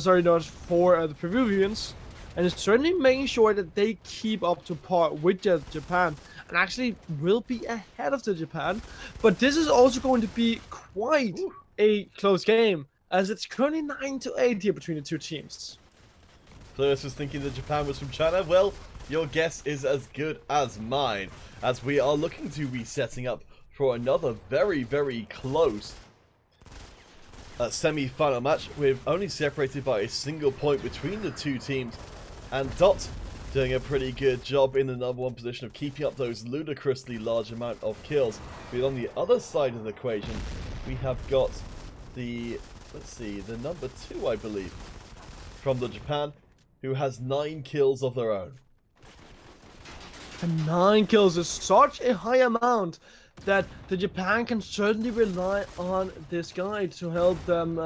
Sorry, not for the Peruvians. And it's certainly making sure that they keep up to par with the Japan. And actually will be ahead of the Japan. But this is also going to be quite a close game, as it's currently 9-8 here between the two teams. Flores was thinking that Japan was from China. Well, your guess is as good as mine, as we are looking to be setting up for another very, very close semi-final match. We're only separated by a single point between the two teams, and Dot doing a pretty good job in the number 1 position of keeping up those ludicrously large amount of kills. But on the other side of the equation, we have got the, the number 2, I believe, from the Japan, who has 9 kills of their own. And 9 kills is such a high amount that the Japan can certainly rely on this guy to help them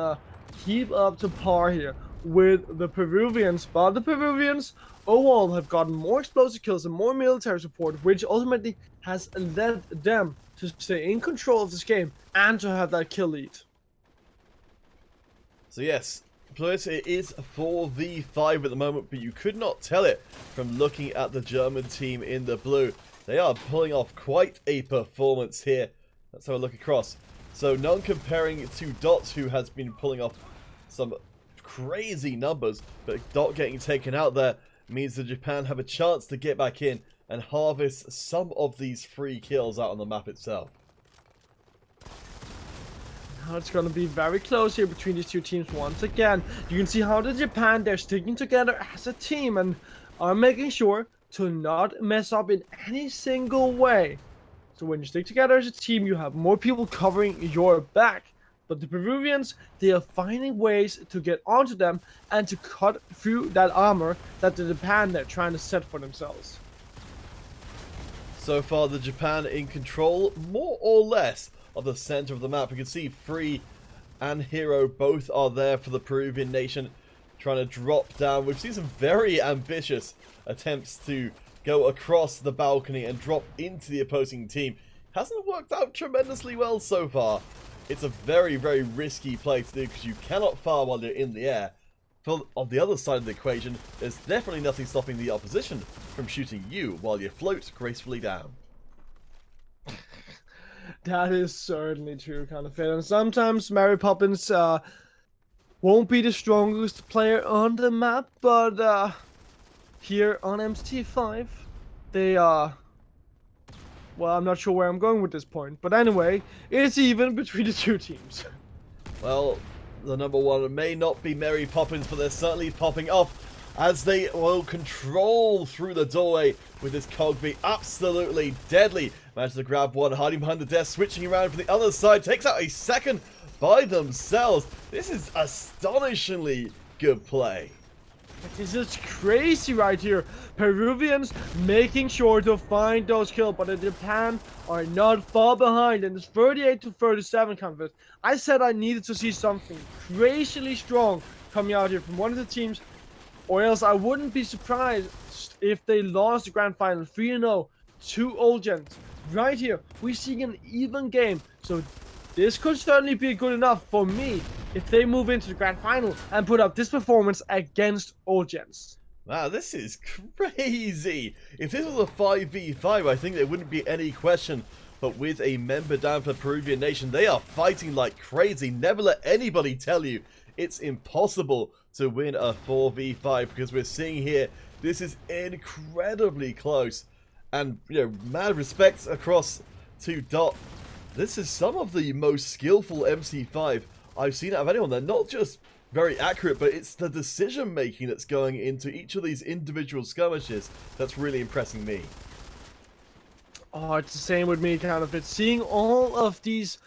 keep up to par here with the Peruvians. But the Peruvians overall have gotten more explosive kills and more military support, which ultimately has led them to stay in control of this game and to have that kill lead. So yes, Plus it is 4v5 at the moment, but you could not tell it from looking at the German team in the blue. They are pulling off quite a performance here. Let's have a look across. So none comparing to Dot, who has been pulling off some crazy numbers, but Dot getting taken out there means that Japan have a chance to get back in and harvest some of these free kills out on the map itself. Now it's going to be very close here between these two teams once again. You can see how the Japan, they're sticking together as a team and are making sure to not mess up in any single way. So when you stick together as a team, you have more people covering your back. But the Peruvians, they are finding ways to get onto them and to cut through that armor that the Japan, they're trying to set for themselves. So far, the Japan in control, more or less, of the center of the map. You can see Free and Hero both are there for the Peruvian Nation, trying to drop down. We've seen some very ambitious attempts to go across the balcony and drop into the opposing team. Hasn't worked out tremendously well so far. It's a very, very risky play to do because you cannot fire while you're in the air. On the other side of the equation, there's definitely nothing stopping the opposition from shooting you while you float gracefully down. That is certainly true, kind of fit. And sometimes Mary Poppins won't be the strongest player on the map, but here on MC5, they are... well, I'm not sure where I'm going with this point, but anyway, it's even between the two teams. Well, the number 1 may not be Mary Poppins, but they're certainly popping off as they will control through the doorway with this Cogby. Absolutely deadly. Managed to grab one, hiding behind the desk, switching around from the other side. Takes out a second by themselves. This is astonishingly good play. This is crazy right here. Peruvians making sure to find those kills, but the Japan are not far behind, and it's 38 to 37 conflict. I said I needed to see something crazily strong coming out here from one of the teams, or else I wouldn't be surprised if they lost the grand final 3-0 to Old Gens. Right here, we're seeing an even game, so this could certainly be good enough for me if they move into the grand final and put up this performance against Old Gens. Wow, this is crazy. If this was a 5v5, I think there wouldn't be any question. But with a member down for Peruvian Nation, they are fighting like crazy. Never let anybody tell you it's impossible to win a 4v5, because we're seeing here, this is incredibly close. And, you know, mad respects across to Dot. This is some of the most skillful MC5 I've seen out of anyone. They're not just very accurate, but it's the decision making that's going into each of these individual skirmishes that's really impressing me. Oh, it's the same with me, kind of. It's seeing all of these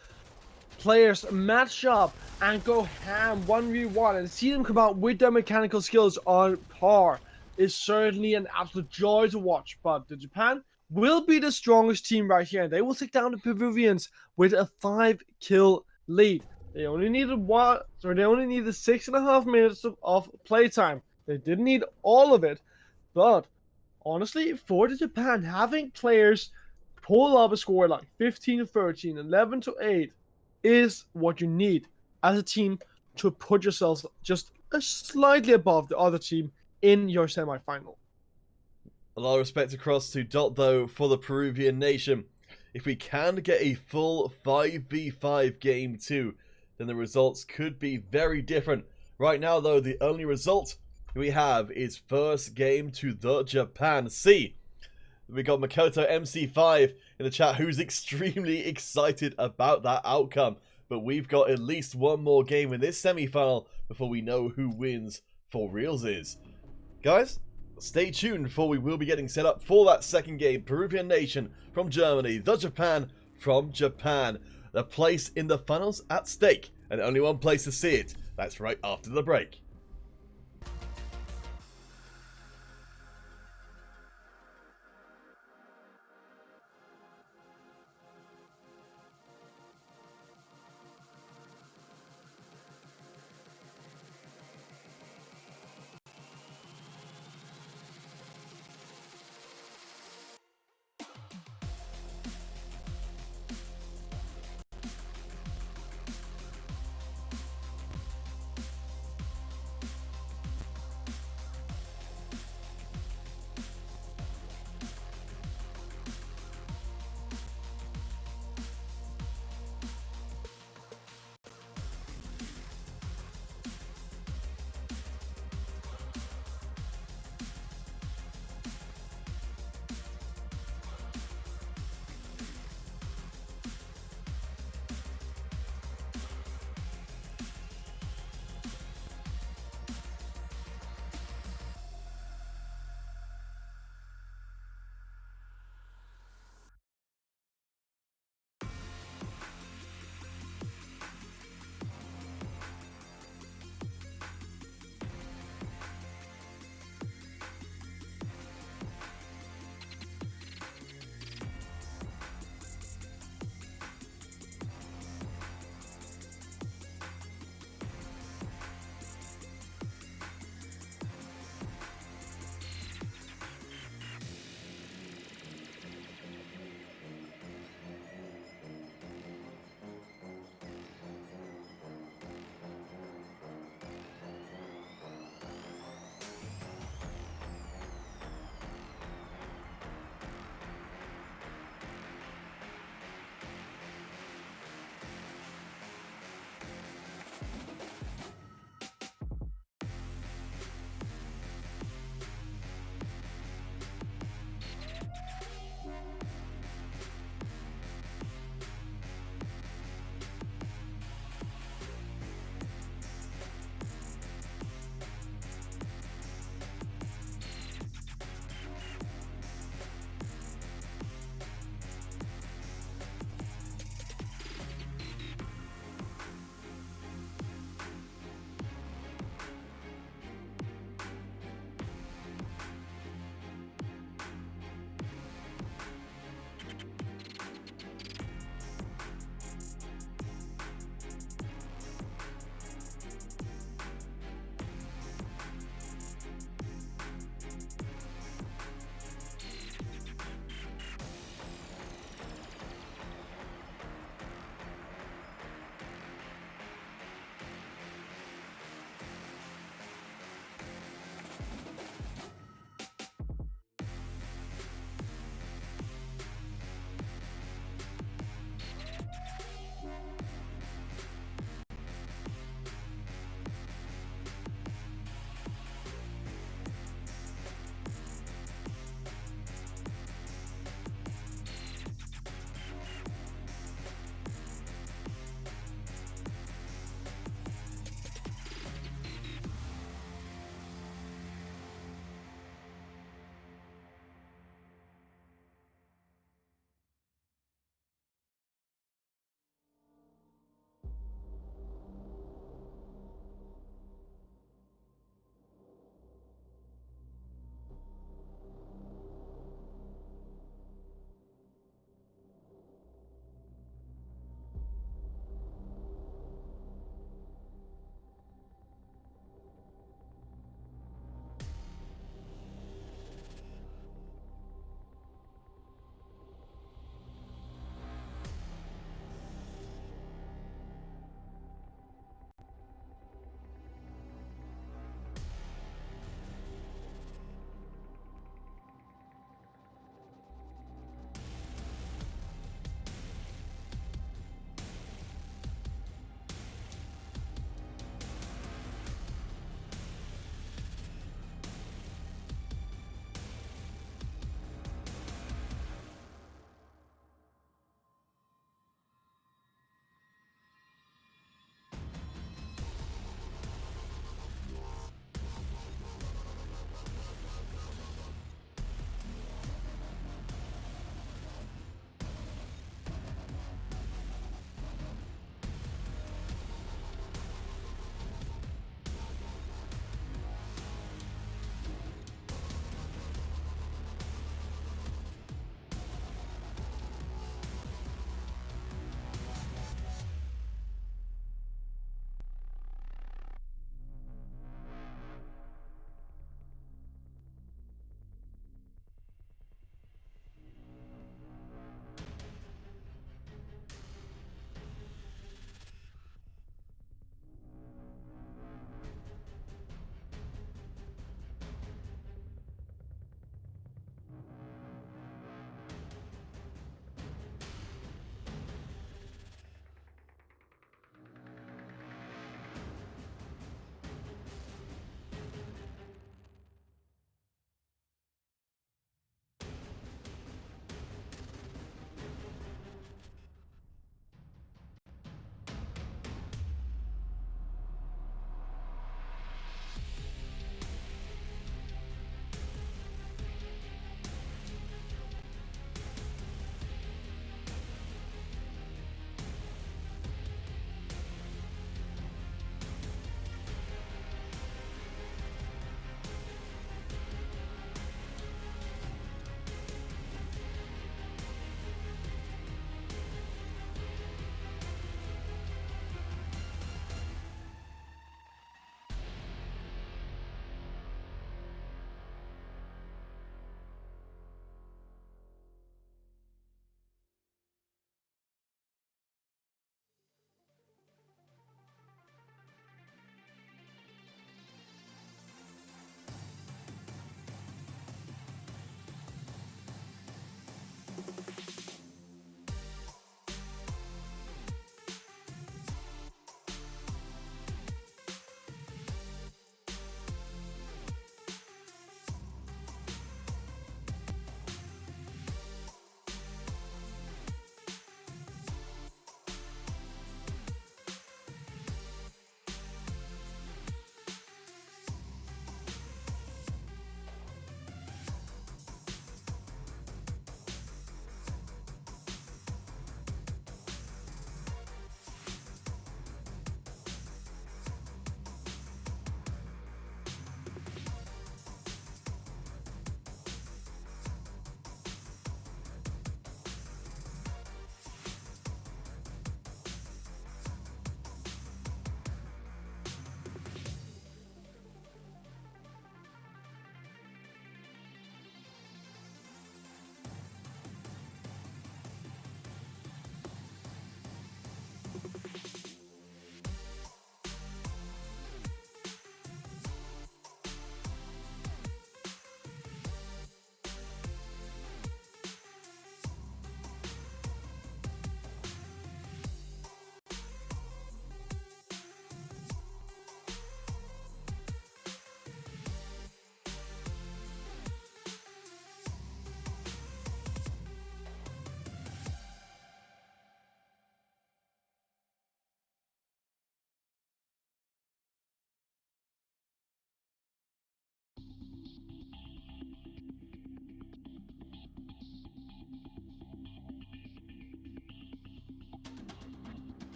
players match up and go ham 1v1 and see them come out with their mechanical skills on par is certainly an absolute joy to watch. But the Japan will be the strongest team right here, and they will take down the Peruvians with a 5-kill lead. They only needed 6.5 minutes of playtime. They didn't need all of it, but honestly, for the Japan, having players pull up a score like 15 to 13, 11 to 8 is what you need as a team to put yourselves just slightly above the other team in your semifinal. A lot of respect across to Dot, though, for the Peruvian Nation. If we can get a full 5v5 game too, then the results could be very different. Right now, though, the only result we have is first game to the Japan. See, we got Makoto MC5 in the chat, who's extremely excited about that outcome. But we've got at least one more game in this semi-final before we know who wins for realsies. Guys, stay tuned, for we will be getting set up for that second game. Peruvian Nation from Germany, the Japan from Japan. The place in the finals at stake, and only one place to see it. That's right after the break.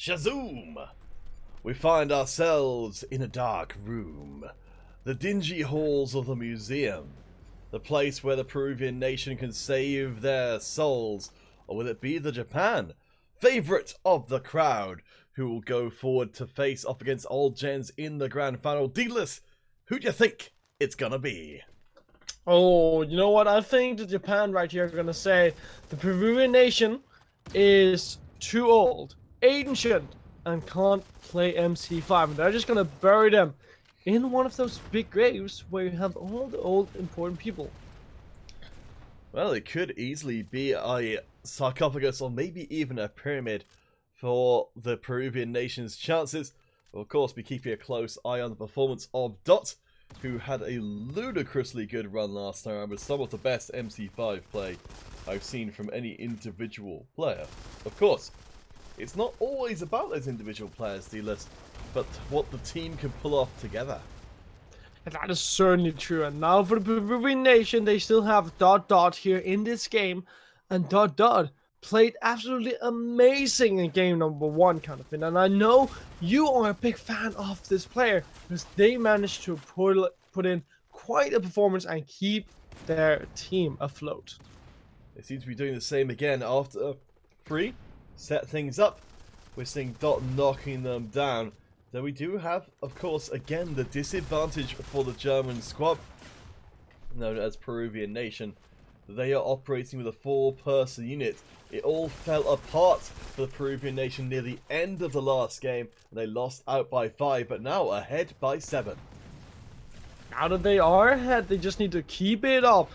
Shazoom! We find ourselves in a dark room. The dingy halls of the museum. The place where the Peruvian nation can save their souls. Or will it be the Japan? Favorite of the crowd, who will go forward to face off against Old Gens in the grand final. Deedless, who do you think it's gonna be? Oh, you know what? I think the Japan right here are gonna say the Peruvian nation is too old, ancient, and can't play MC5. And they're just gonna bury them in one of those big graves where you have all the old important people. Well, it could easily be a sarcophagus or maybe even a pyramid for the Peruvian nation's chances. We'll, of course, be keeping a close eye on the performance of Dot, who had a ludicrously good run last time around with some of the best MC5 play I've seen from any individual player. Of course, it's not always about those individual players, D-List, but what the team can pull off together. And that is certainly true. And now for the Peruvian nation, they still have Dot here in this game. And Dot played absolutely amazing in game number 1, kind of thing. And I know you are a big fan of this player because they managed to put in quite a performance and keep their team afloat. They seem to be doing the same again after 3. Set things up. We're seeing Dot knocking them down. Though we do have, of course, again, the disadvantage for the German squad, known as Peruvian Nation. They are operating with a 4-person unit. It all fell apart for the Peruvian Nation near the end of the last game. They lost out by 5, but now ahead by 7. Now that they are ahead, they just need to keep it up.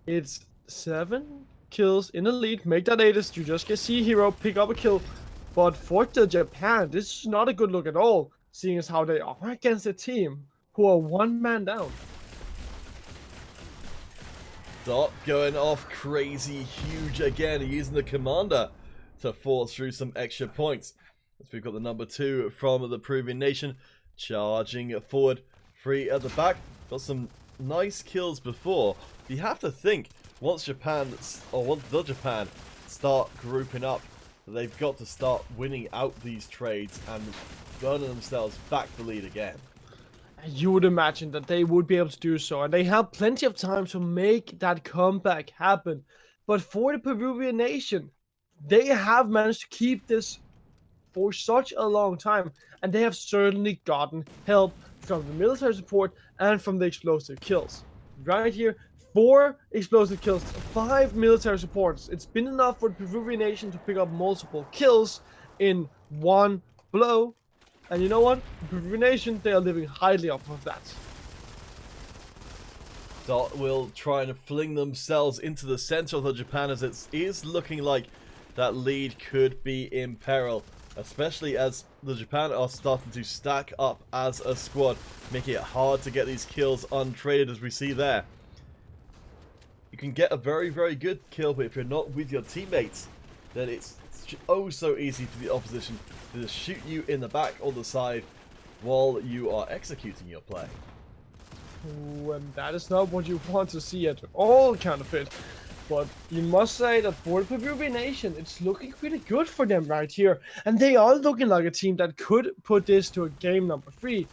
It's 7 kills in the lead. Make that 8. You just get C hero, pick up a kill. But for the Japan, this is not a good look at all, seeing as how they are against a team who are 1 man down. Dot going off crazy huge again, using the commander to force through some extra points. As we've got the number 2 from the Peruvian Nation charging forward, 3 at the back. Got some nice kills before. You have to think, once the Japan start grouping up, they've got to start winning out these trades and running themselves back the lead again. You would imagine that they would be able to do so, and they have plenty of time to make that comeback happen. But for the Peruvian nation, they have managed to keep this for such a long time, and they have certainly gotten help from the military support and from the explosive kills. Right here, 4 explosive kills, 5 military supports. It's been enough for the Peruvian nation to pick up multiple kills in 1 blow. And you know what? The Peruvian nation, they are living highly off of that. Dot will try and fling themselves into the center of the Japan, as it is looking like that lead could be in peril. Especially as the Japan are starting to stack up as a squad, making it hard to get these kills untraded, as we see there. You can get a very, very good kill, but if you're not with your teammates, then it's oh so easy for the opposition to just shoot you in the back or the side while you are executing your play. Ooh, and that is not what you want to see at all, kind of it. But you must say that for the Peruvian nation, it's looking pretty good for them right here. And they are looking like a team that could put this to a game number 3.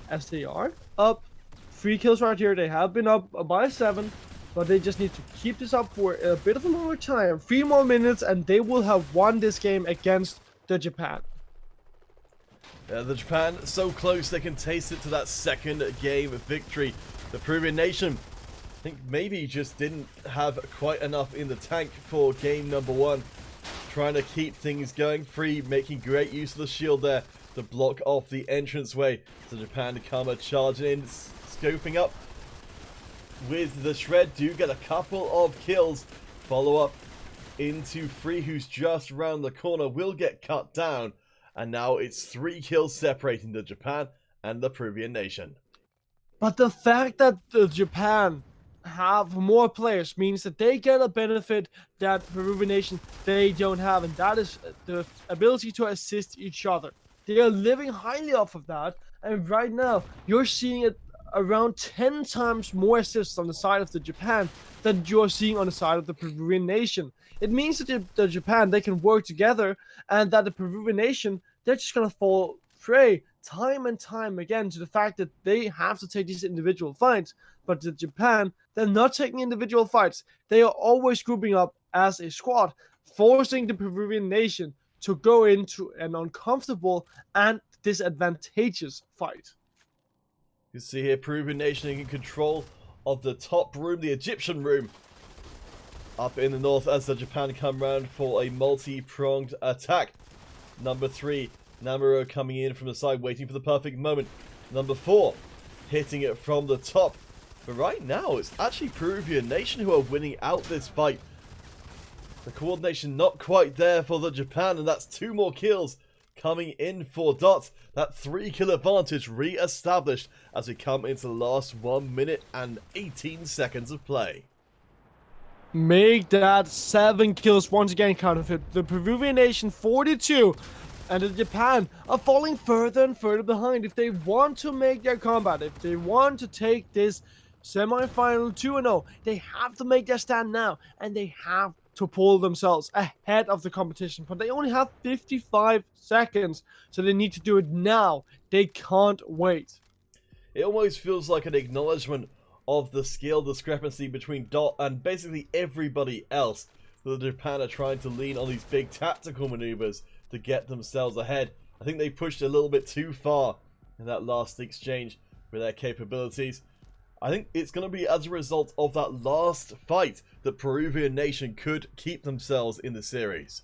As they are up 3 kills right here. They have been up by 7. But they just need to keep this up for a bit of a longer time. 3 more minutes and they will have won this game against the Japan. The Japan so close they can taste it to that 2nd game victory. The Peruvian Nation, I think maybe just didn't have quite enough in the tank for game number 1. Trying to keep things going. Free making great use of the shield there to block off the entranceway. So Japan come charging in, scoping up. With the Shred, do get a couple of kills. Follow up into Free, who's just around the corner, will get cut down. And now it's 3 kills separating the Japan and the Peruvian Nation. But the fact that the Japan have more players means that they get a benefit that Peruvian Nation they don't have, and that is the ability to assist each other. They are living highly off of that, and right now you're seeing it around 10 times more assists on the side of the Japan than you're seeing on the side of the Peruvian Nation. It means that the Japan, they can work together, and that the Peruvian Nation, they're just going to fall prey time and time again to the fact that they have to take these individual fights. But the Japan, they're not taking individual fights. They are always grouping up as a squad, forcing the Peruvian Nation to go into an uncomfortable and disadvantageous fight. You see here, Peruvian Nation in control of the top room, the Egyptian room, up in the north as the Japan come round for a multi-pronged attack. Number 3, Namuro coming in from the side, waiting for the perfect moment. Number 4, hitting it from the top. But right now, it's actually Peruvian Nation who are winning out this fight. The coordination not quite there for the Japan, and that's 2 more kills coming in for Dot. That 3-kill advantage re-established as we come into the last 1 minute and 18 seconds of play. Make that 7 kills once again, Counterfeit. The Peruvian Nation 42, and the Japan are falling further and further behind. If they want to make their comeback, if they want to take this semi-final 2-0, they have to make their stand now, and they have to pull themselves ahead of the competition. But they only have 55 seconds, so they need to do it now. They can't wait. It almost feels like an acknowledgement of the skill discrepancy between Dot and basically everybody else. The Japan are trying to lean on these big tactical maneuvers to get themselves ahead. I think they pushed a little bit too far in that last exchange with their capabilities. I think it's going to be as a result of that last fight that Peruvian Nation could keep themselves in the series.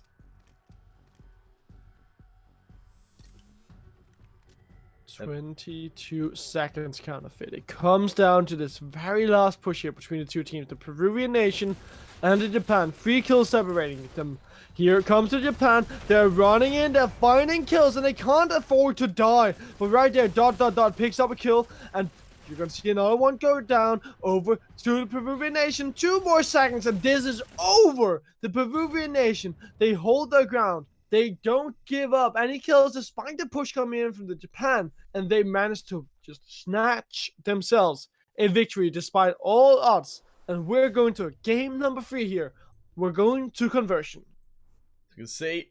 "22 seconds, Counterfeit." It comes down to this very last push here between the two teams, the Peruvian Nation and the Japan. 3 kills separating them. Here comes the Japan. They're running in, they're finding kills, and they can't afford to die. But right there, Dot picks up a kill, and you're going to see another one go down over to the Peruvian Nation. 2 more seconds, and this is over. The Peruvian Nation, they hold their ground. They don't give up any kills despite the push coming in from the Japan, and they managed to just snatch themselves a victory despite all odds. And we're going to game number 3 here. We're going to conversion. You can see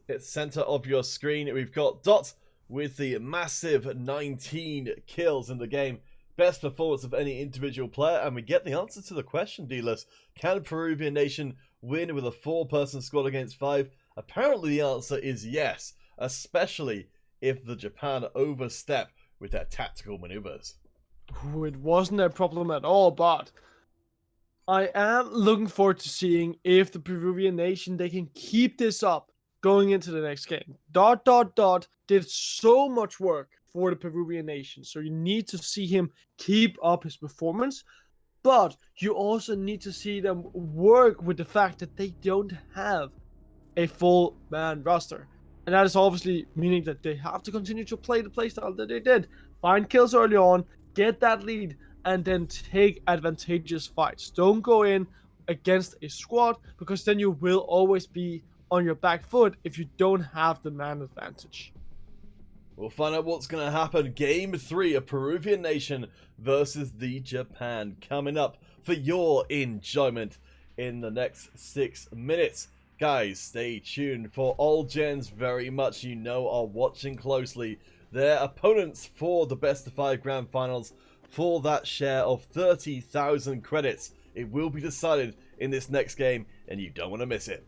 at the center of your screen, we've got Dot with the massive 19 kills in the game. Best performance of any individual player, and we get the answer to the question, dealers. Can Peruvian Nation win with a 4-person squad against 5? Apparently the answer is yes, especially if the Japan overstep with their tactical maneuvers. Ooh, it wasn't a problem at all, but I am looking forward to seeing if the Peruvian Nation, they can keep this up going into the next game. Dot did so much work for the Peruvian Nation, so you need to see him keep up his performance, but you also need to see them work with the fact that they don't have a full man roster. And that is obviously meaning that they have to continue to play the playstyle that they did. Find kills early on, get that lead, and then take advantageous fights. Don't go in against a squad, because then you will always be on your back foot if you don't have the man advantage. We'll find out what's going to happen. Game 3 of Peruvian Nation versus the Japan coming up for your enjoyment in the next 6 minutes. Guys, stay tuned, for all gens very much are watching closely their opponents for the best of 5 grand finals for that share of 30,000 credits. It will be decided in this next game, and you don't want to miss it.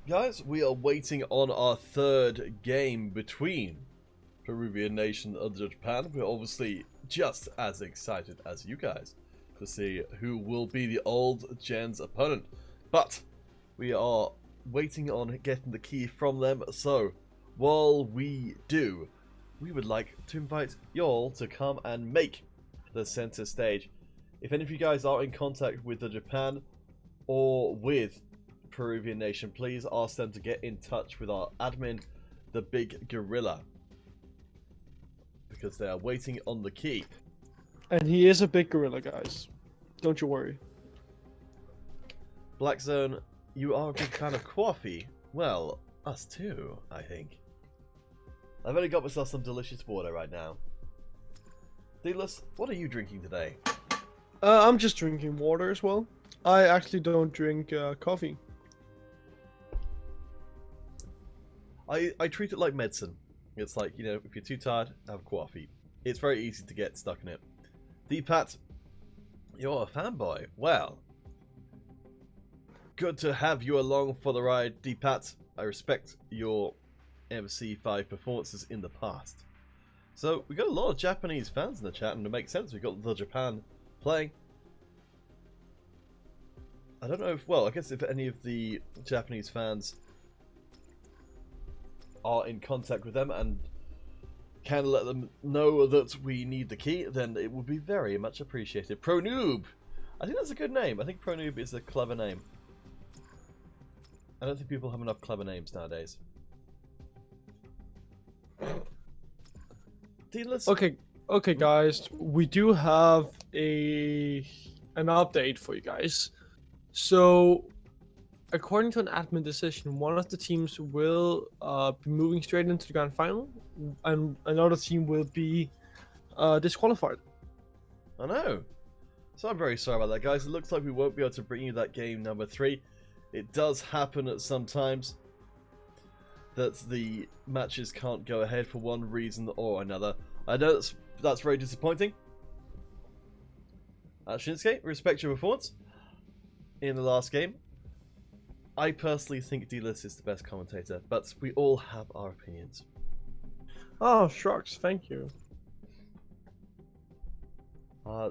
Guys, we are waiting on our third game between Peruvian Nation and Japan. We're obviously just as excited as you guys to see who will be the old gen's opponent. But we are waiting on getting the key from them. So while we do, we would like to invite y'all to come and make the center stage. If any of you guys are in contact with the Japan or with Peruvian Nation, please ask them to get in touch with our admin, the Big Gorilla, because they are waiting on the key. And he is a big gorilla, guys. Don't you worry. Black Zone, you are a big fan of coffee. Well, us too, I think. I've only got myself some delicious water right now. Dealers, what are you drinking today? I'm just drinking water as well. I actually don't drink coffee. I treat it like medicine. It's like, you know, if you're too tired, have coffee. It's very easy to get stuck in it. D-Pat, you're a fanboy. Well, good to have you along for the ride, D-Pat. I respect your MC5 performances in the past. So, we got a lot of Japanese fans in the chat, and it makes sense. We've got the Japan playing. I don't know if, well, I guess if any of the Japanese fans are in contact with them and can let them know that we need the key, then it would be very much appreciated. Pro Noob! I think that's a good name. I think Pro Noob is a clever name. I don't think people have enough clever names nowadays. Dealers? Okay, guys. We do have an update for you guys. So, according to an admin decision, one of the teams will be moving straight into the grand final, and another team will be disqualified. I know. So I'm very sorry about that, guys. It looks like we won't be able to bring you that game number 3. It does happen at some times that the matches can't go ahead for one reason or another. I know that's very disappointing. Shinsuke, respect your performance in the last game. I personally think D-List is the best commentator, but we all have our opinions. Oh, shucks. Thank you.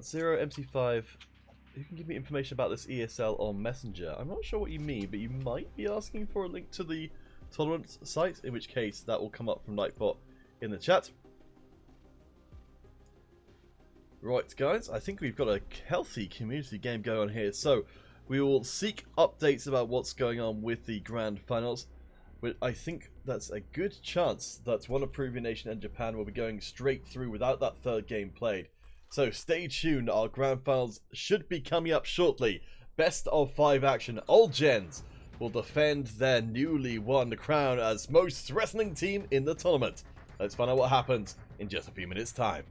Zero MC5, you can give me information about this ESL on Messenger. I'm not sure what you mean, but you might be asking for a link to the tournament site, in which case that will come up from Nightbot in the chat. Right, guys, I think we've got a healthy community game going on here, so we will seek updates about what's going on with the Grand Finals. But I think that's a good chance that one of Peruvian Nation and Japan will be going straight through without that third game played. So stay tuned, our Grand Finals should be coming up shortly. Best of 5 action. Old Gens will defend their newly won crown as most threatening team in the tournament. Let's find out what happens in just a few minutes' time.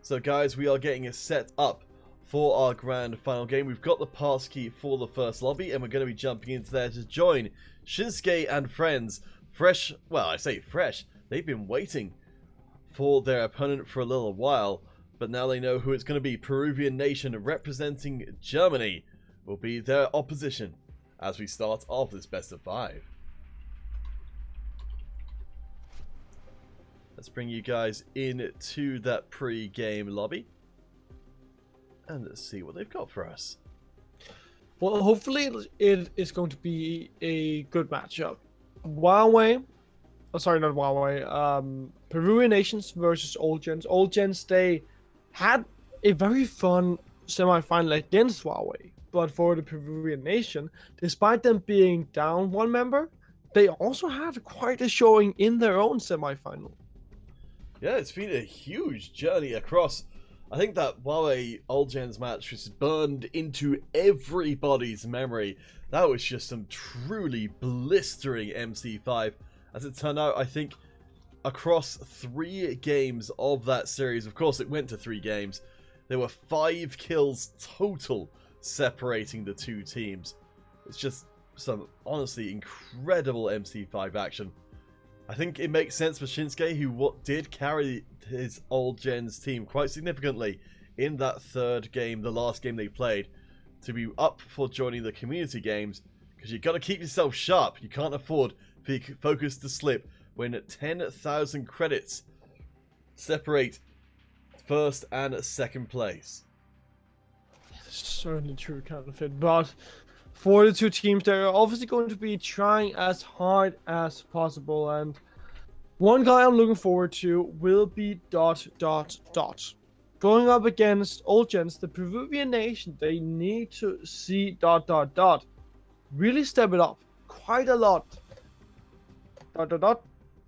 So guys, we are getting it set up for our grand final game. We've got the pass key for the first lobby, and we're going to be jumping into there to join Shinsuke and friends. Fresh, well, I say fresh, they've been waiting for their opponent for a little while, but now they know who it's going to be. Peruvian Nation, representing Germany, will be their opposition as we start off this best of 5. Let's bring you guys into that pre-game lobby and let's see what they've got for us. Well, hopefully it is going to be a good matchup. Huawei, oh, sorry, not Huawei. Peruvian Nations versus Old Gens. Old Gens, they had a very fun semi-final against Huawei, but for the Peruvian Nation, despite them being down one member, they also had quite a showing in their own semi-final. Yeah, it's been a huge journey across. I think that Huawei Old Gens match was burned into everybody's memory. That was just some truly blistering MC5. As it turned out, I think across 3 games of that series, of course it went to 3 games, there were 5 kills total separating the 2 teams. It's just some honestly incredible MC5 action. I think it makes sense for Shinsuke, who did carry his Old Gens team quite significantly in that 3rd game, the last game they played, to be up for joining the community games, because you've got to keep yourself sharp. You can't afford for your focus to slip when 10,000 credits separate 1st and 2nd place. Certainly true, kind of fit, but for the 2 teams, they're obviously going to be trying as hard as possible, and one guy I'm looking forward to will be ... Going up against Old Gens, the Peruvian Nation, they need to see ... really step it up quite a lot. ...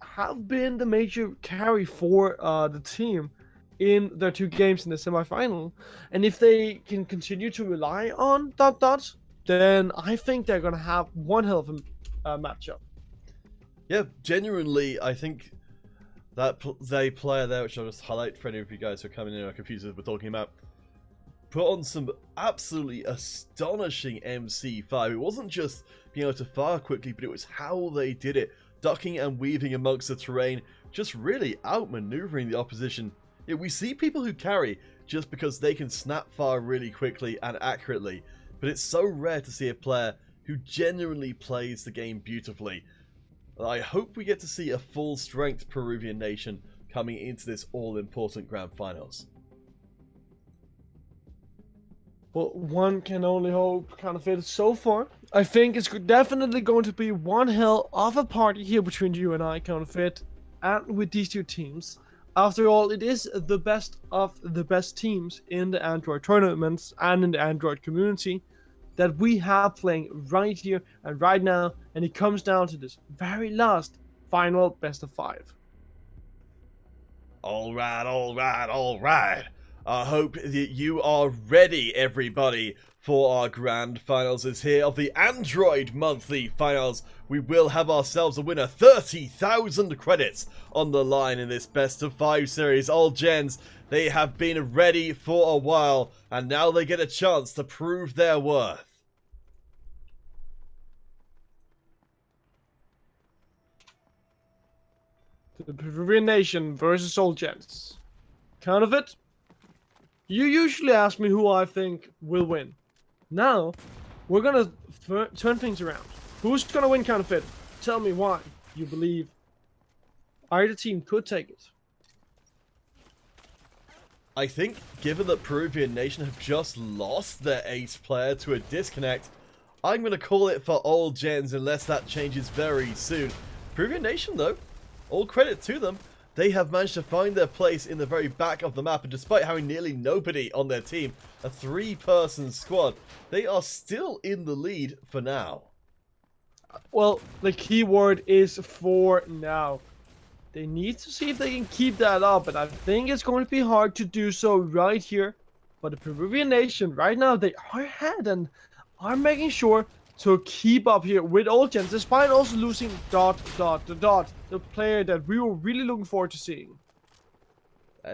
have been the major carry for the team in their 2 games in the semifinal, and if they can continue to rely on ... then I think they're going to have one hell of a matchup. Yeah, genuinely, I think that they player there, which I'll just highlight for any of you guys who are coming in and are confused as we're talking about, put on some absolutely astonishing MC5. It wasn't just being able to fire quickly, but it was how they did it. Ducking and weaving amongst the terrain, just really outmaneuvering the opposition. Yeah, we see people who carry just because they can snap fire really quickly and accurately. But it's so rare to see a player who genuinely plays the game beautifully. I hope we get to see a full-strength Peruvian Nation coming into this all-important Grand Finals. Well, one can only hope, kind of fit so far. I think it's definitely going to be one hell of a party here between you and I, kind of fit, and with these 2 teams. After all, it is the best of the best teams in the Android tournaments and in the Android community that we have playing right here and right now, and it comes down to this very last final best of 5. Alright, alright, alright. I hope that you are ready, everybody, for our grand finals. Is here of the Android monthly finals. We will have ourselves a winner. 30,000 credits on the line in this best of 5 series. Old Gens, they have been ready for a while, and now they get a chance to prove their worth. The Peruvian Nation versus Old Gens. Kind of it. You usually ask me who I think will win. Now, we're gonna turn things around. Who's gonna win, kind of fit? Tell me why you believe either team could take it. I think, given that Peruvian Nation have just lost their ace player to a disconnect, I'm going to call it for Old Gens unless that changes very soon. Peruvian Nation, though, all credit to them. They have managed to find their place in the very back of the map, and despite having nearly nobody on their team, a 3-person squad, they are still in the lead for now. Well, the key word is for now. They need to see if they can keep that up, and I think it's going to be hard to do so right here. But the Peruvian Nation, right now, they are ahead and are making sure to keep up here with Old Gens, despite also losing ... the player that we were really looking forward to seeing.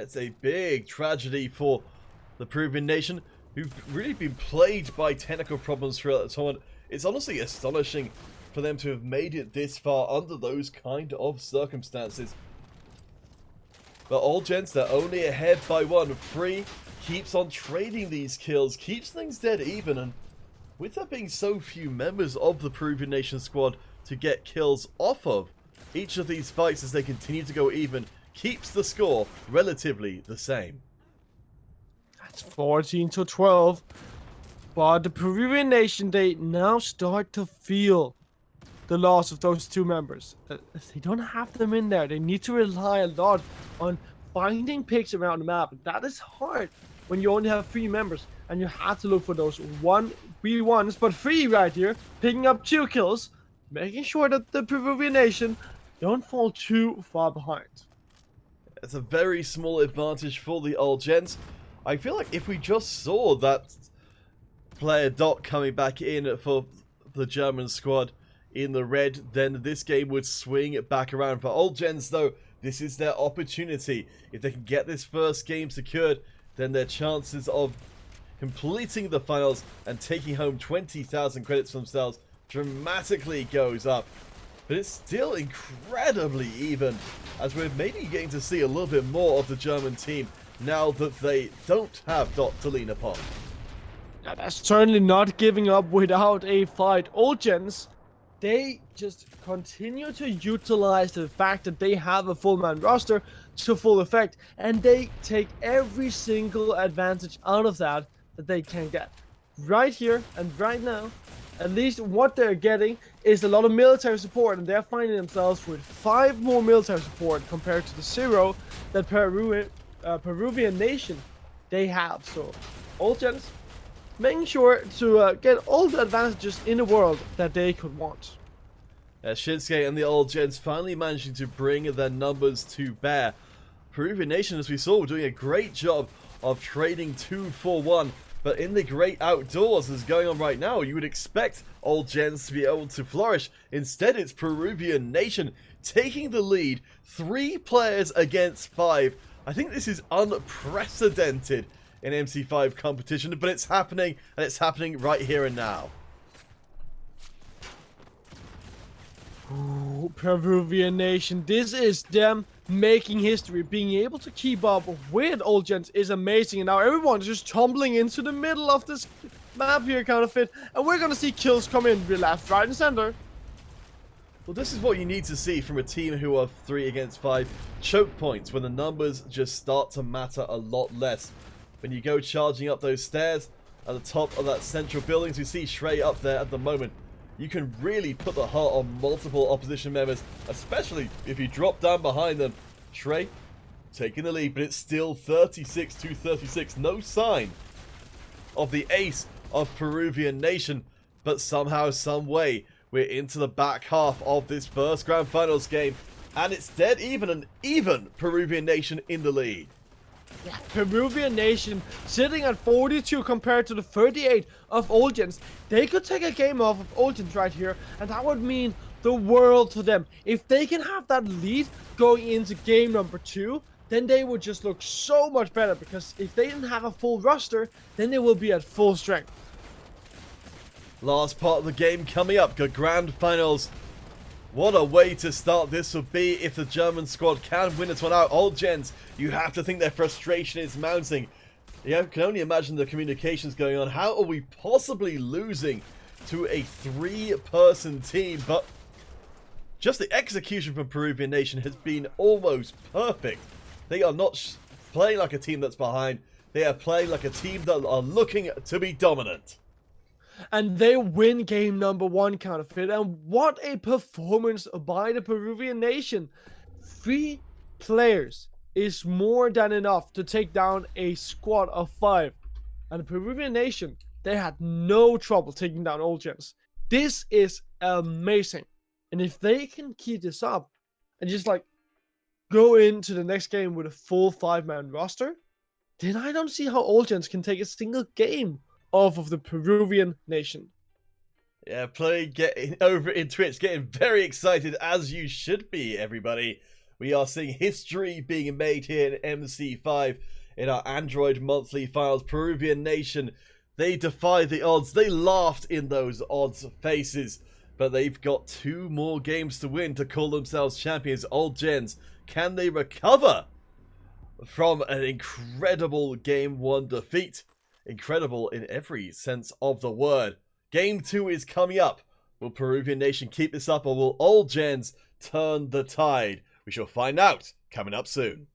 It's a big tragedy for the Peruvian Nation, who've really been plagued by technical problems throughout the tournament. It's honestly astonishing for them to have made it this far under those kind of circumstances. But all gents, they're only ahead by one. Free keeps on trading these kills, keeps things dead even, and with there being so few members of the Peruvian Nation squad to get kills off of, each of these fights as they continue to go even keeps the score relatively the same. That's 14-12. But the Peruvian Nation, they now start to feel the loss of those two members. They don't have them in there. They need to rely a lot on finding picks around the map. That is hard when you only have 3 members and you have to look for those 1v1s, but 3 right here, picking up 2 kills, making sure that the Peruvian Nation don't fall too far behind. It's a very small advantage for the old gents. I feel like if we just saw that player Dot coming back in for the German squad in the red, then this game would swing it back around. For old gens though, this is their opportunity. If they can get this first game secured, then their chances of completing the finals and taking home 20,000 credits for themselves dramatically goes up. But it's still incredibly even, as we're maybe getting to see a little bit more of the German team now that they don't have Dot to lean upon. Now, that's certainly not giving up without a fight. Old gens, they just continue to utilize the fact that they have a full man roster to full effect, and they take every single advantage out of that they can get. Right here and right now, at least what they're getting is a lot of military support, and they're finding themselves with 5 more military support compared to the 0 that Peruvian Nation they have. So, old gens making sure to get all the advantages in the world that they could want. Shinsuke and the old gents finally managing to bring their numbers to bear. Peruvian Nation, as we saw, were doing a great job of trading 2 for 1. But in the great outdoors that's going on right now, you would expect old gents to be able to flourish. Instead, it's Peruvian Nation taking the lead, 3 players against 5. I think this is unprecedented in MC5 competition, but it's happening, and it's happening right here and now. Ooh, Peruvian Nation, this is them making history. Being able to keep up with old gents is amazing, and now everyone's just tumbling into the middle of this map here, Counterfeit, and we're gonna see kills come in left, right, and center. Well, this is what you need to see from a team who are 3 against 5. Choke points, when the numbers just start to matter a lot less. When you go charging up those stairs at the top of that central building, as you see Shrey up there at the moment, you can really put the heart on multiple opposition members, especially if you drop down behind them. Shrey taking the lead, but it's still 36-36. No sign of the ace of Peruvian Nation, but somehow, some way, we're into the back half of this first Grand Finals game, and it's dead even, an even Peruvian Nation in the lead. Yeah, Peruvian Nation sitting at 42 compared to the 38 of old gens. They could take a game off of old gens right here, and that would mean the world to them. If they can have that lead going into game number 2, then they would just look so much better, because if they didn't have a full roster, then they will be at full strength. Last part of the game coming up, the Grand Finals. What a way to start this would be if the German squad can win this one out. Old gens, you have to think their frustration is mounting. You can only imagine the communications going on. How are we possibly losing to a 3-person team? But just the execution from Peruvian Nation has been almost perfect. They are not playing like a team that's behind. They are playing like a team that are looking to be dominant. And they win game number 1, Counterfeit. And what a performance by the Peruvian Nation. 3 players is more than enough to take down a squad of 5. And the Peruvian Nation, they had no trouble taking down old gens. This is amazing. And if they can keep this up and just like go into the next game with a full 5-man roster, then I don't see how old gens can take a single game off of the Peruvian Nation. Yeah, getting over in Twitch, getting very excited, as you should be, everybody, We are seeing history being made here in MC5 in our Android monthly finals. Peruvian Nation, they defied the odds. They laughed in those odds faces. But they've got 2 more games to win to call themselves champions. Old Gens, can they recover from an incredible Game 1 defeat? Incredible in every sense of the word. Game 2 is coming up. Will Peruvian Nation keep this up, or will Old Gens turn the tide? We shall find out coming up soon.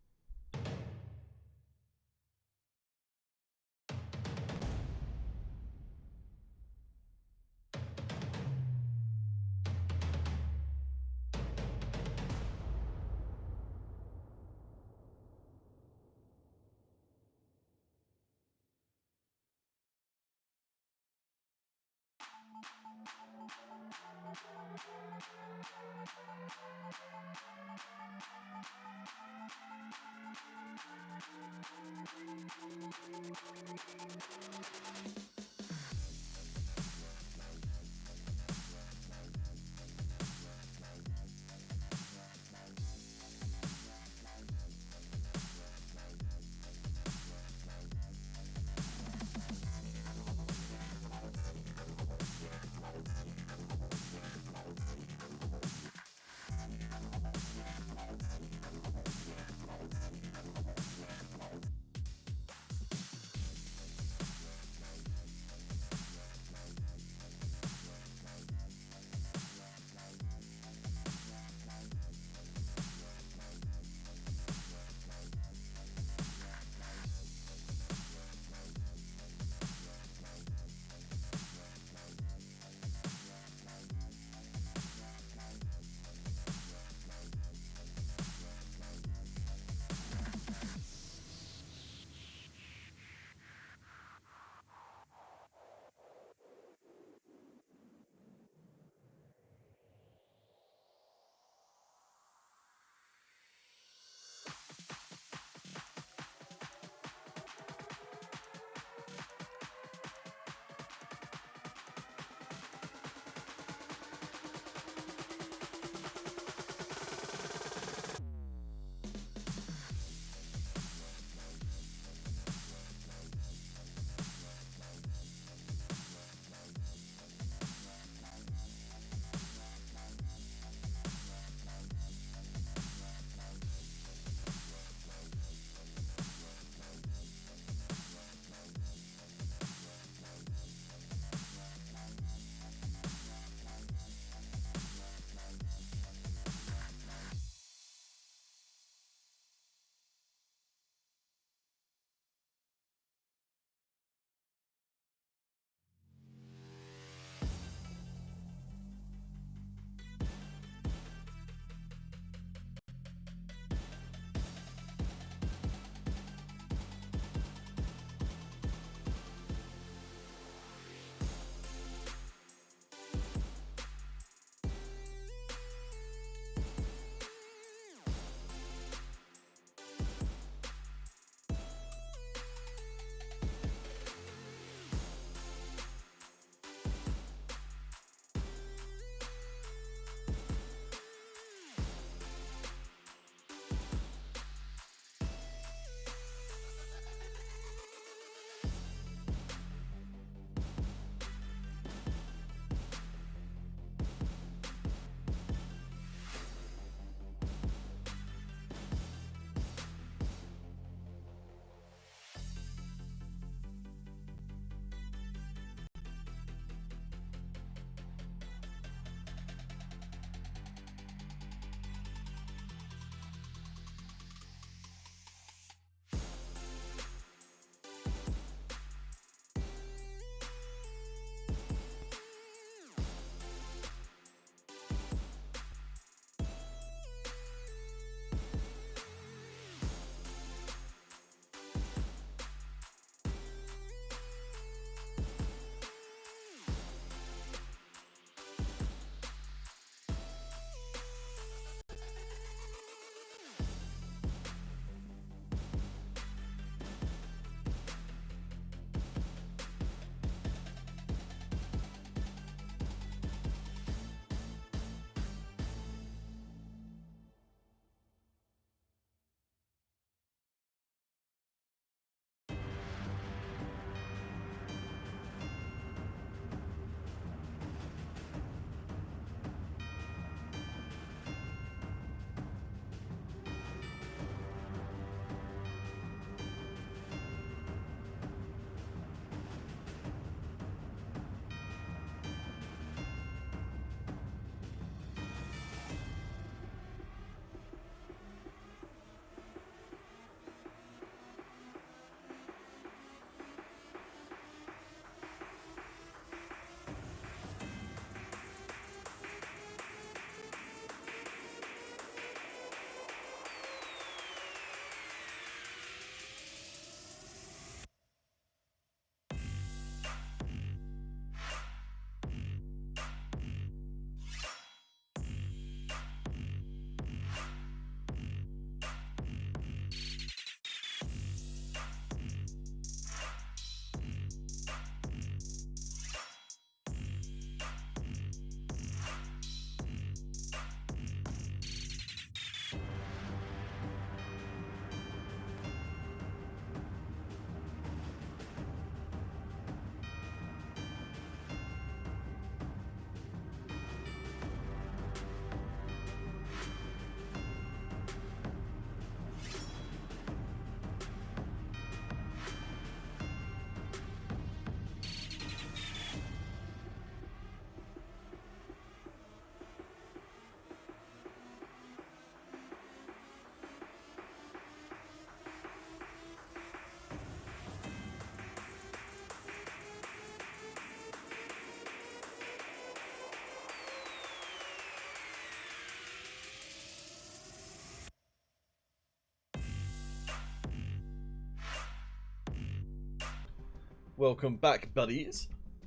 Welcome back, buddies,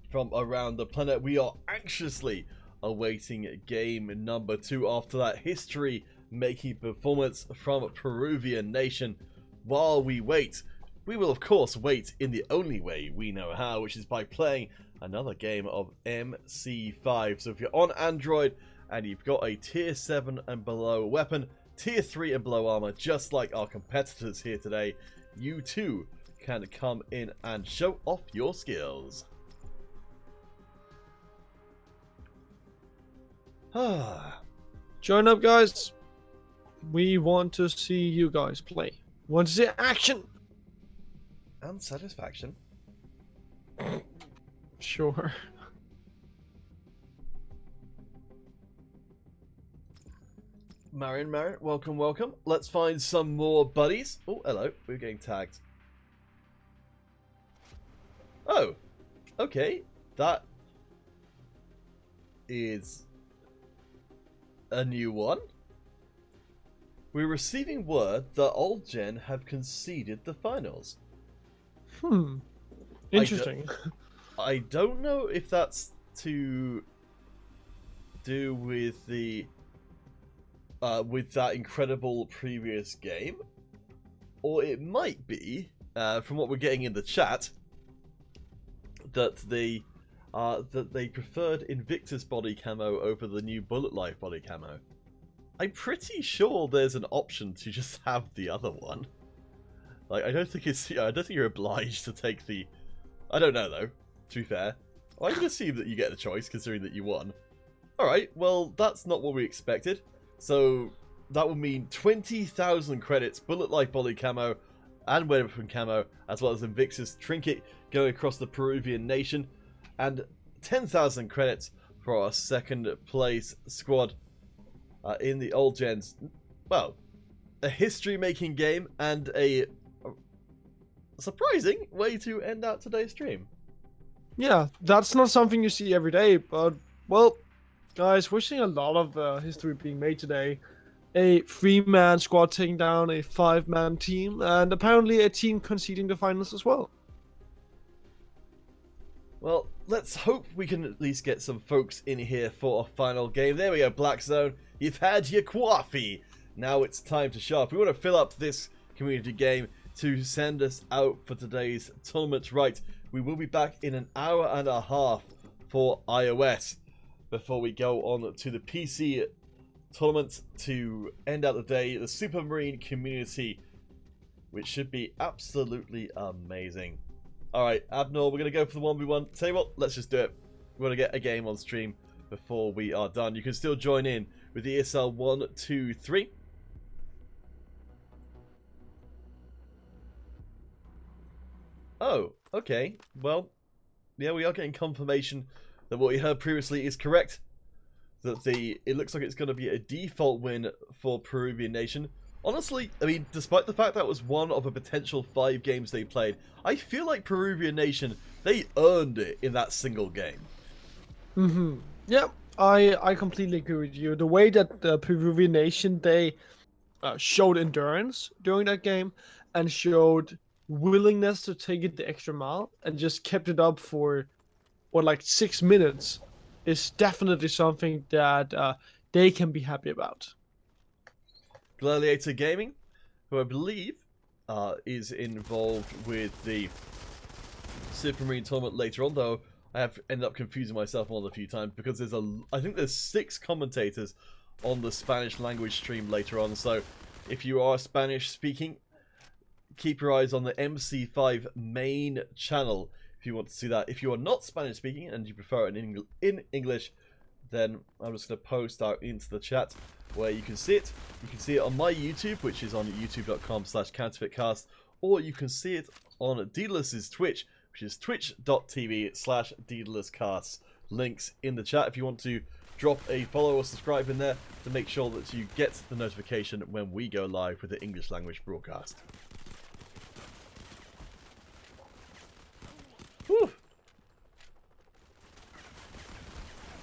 from around the planet. We are anxiously awaiting game number 2 after that history-making performance from Peruvian Nation. While we wait, we will of course wait in the only way we know how, which is by playing another game of MC5. So if you're on Android and you've got a tier 7 and below weapon, tier 3 and below armor, just like our competitors here today, you too can come in and show off your skills. Join up, guys. We want to see you guys play. Want to see action? And satisfaction. Sure. Marion, welcome. Let's find some more buddies. Oh, hello. We're getting tagged. Oh, okay. That is a new one. We're receiving word that Old Gen have conceded the finals. Interesting. I don't know if that's to do with the with that incredible previous game, or it might be from what we're getting in the chat that they preferred Invictus body camo over the new Bullet Life body camo. I'm pretty sure there's an option to just have the other one. Like, I don't think you're obliged to take the. I don't know though. To be fair, I can assume that you get the choice considering that you won. All right, well that's not what we expected. So that would mean 20,000 credits, Bullet Life body camo, and weapon camo, as well as Invictus trinket going across the Peruvian Nation, and 10,000 credits for our second place squad in the Old Gens. Well, a history-making game and a surprising way to end out today's stream. Yeah, that's not something you see every day, but, well, guys, we're seeing a lot of history being made today. A 3-man squad taking down a 5-man team, and apparently a team conceding the finals as well. Well, let's hope we can at least get some folks in here for a final game. There we go, Black Zone. You've had your coffee. Now it's time to show off. We want to fill up this community game to send us out for today's tournament. Right, we will be back in an hour and a half for iOS before we go on to the PC tournament to end out the day, the Supermarine community, which should be absolutely amazing. Alright, Abnor, we're going to go for the 1v1. Tell you what, let's just do it. We're going to get a game on stream before we are done. You can still join in with the ESL 1, 2, 3. Oh, okay. Well, yeah, we are getting confirmation that what we heard previously is correct. That it looks like it's going to be a default win for Peruvian Nation. Honestly, I mean, despite the fact that was one of a potential 5 games they played, I feel like Peruvian Nation, they earned it in that single game. Yeah, I completely agree with you. The way that the Peruvian Nation, they showed endurance during that game and showed willingness to take it the extra mile and just kept it up for, what, like 6 minutes is definitely something that they can be happy about. Gladiator Gaming, who I believe is involved with the Supermarine tournament later on, though I have ended up confusing myself more than a few times because I think there's 6 commentators on the Spanish language stream later on. So if you are Spanish speaking, keep your eyes on the MC5 main channel if you want to see that. If you are not Spanish speaking and you prefer it in English, then I'm just going to post out into the chat where you can see it. You can see it on my YouTube, which is on youtube.com/counterfeitcast, or you can see it on Daedalus' Twitch, which is twitch.tv/daedalus. Links in the chat if you want to drop a follow or subscribe in there to make sure that you get the notification when we go live with the English language broadcast. Whew.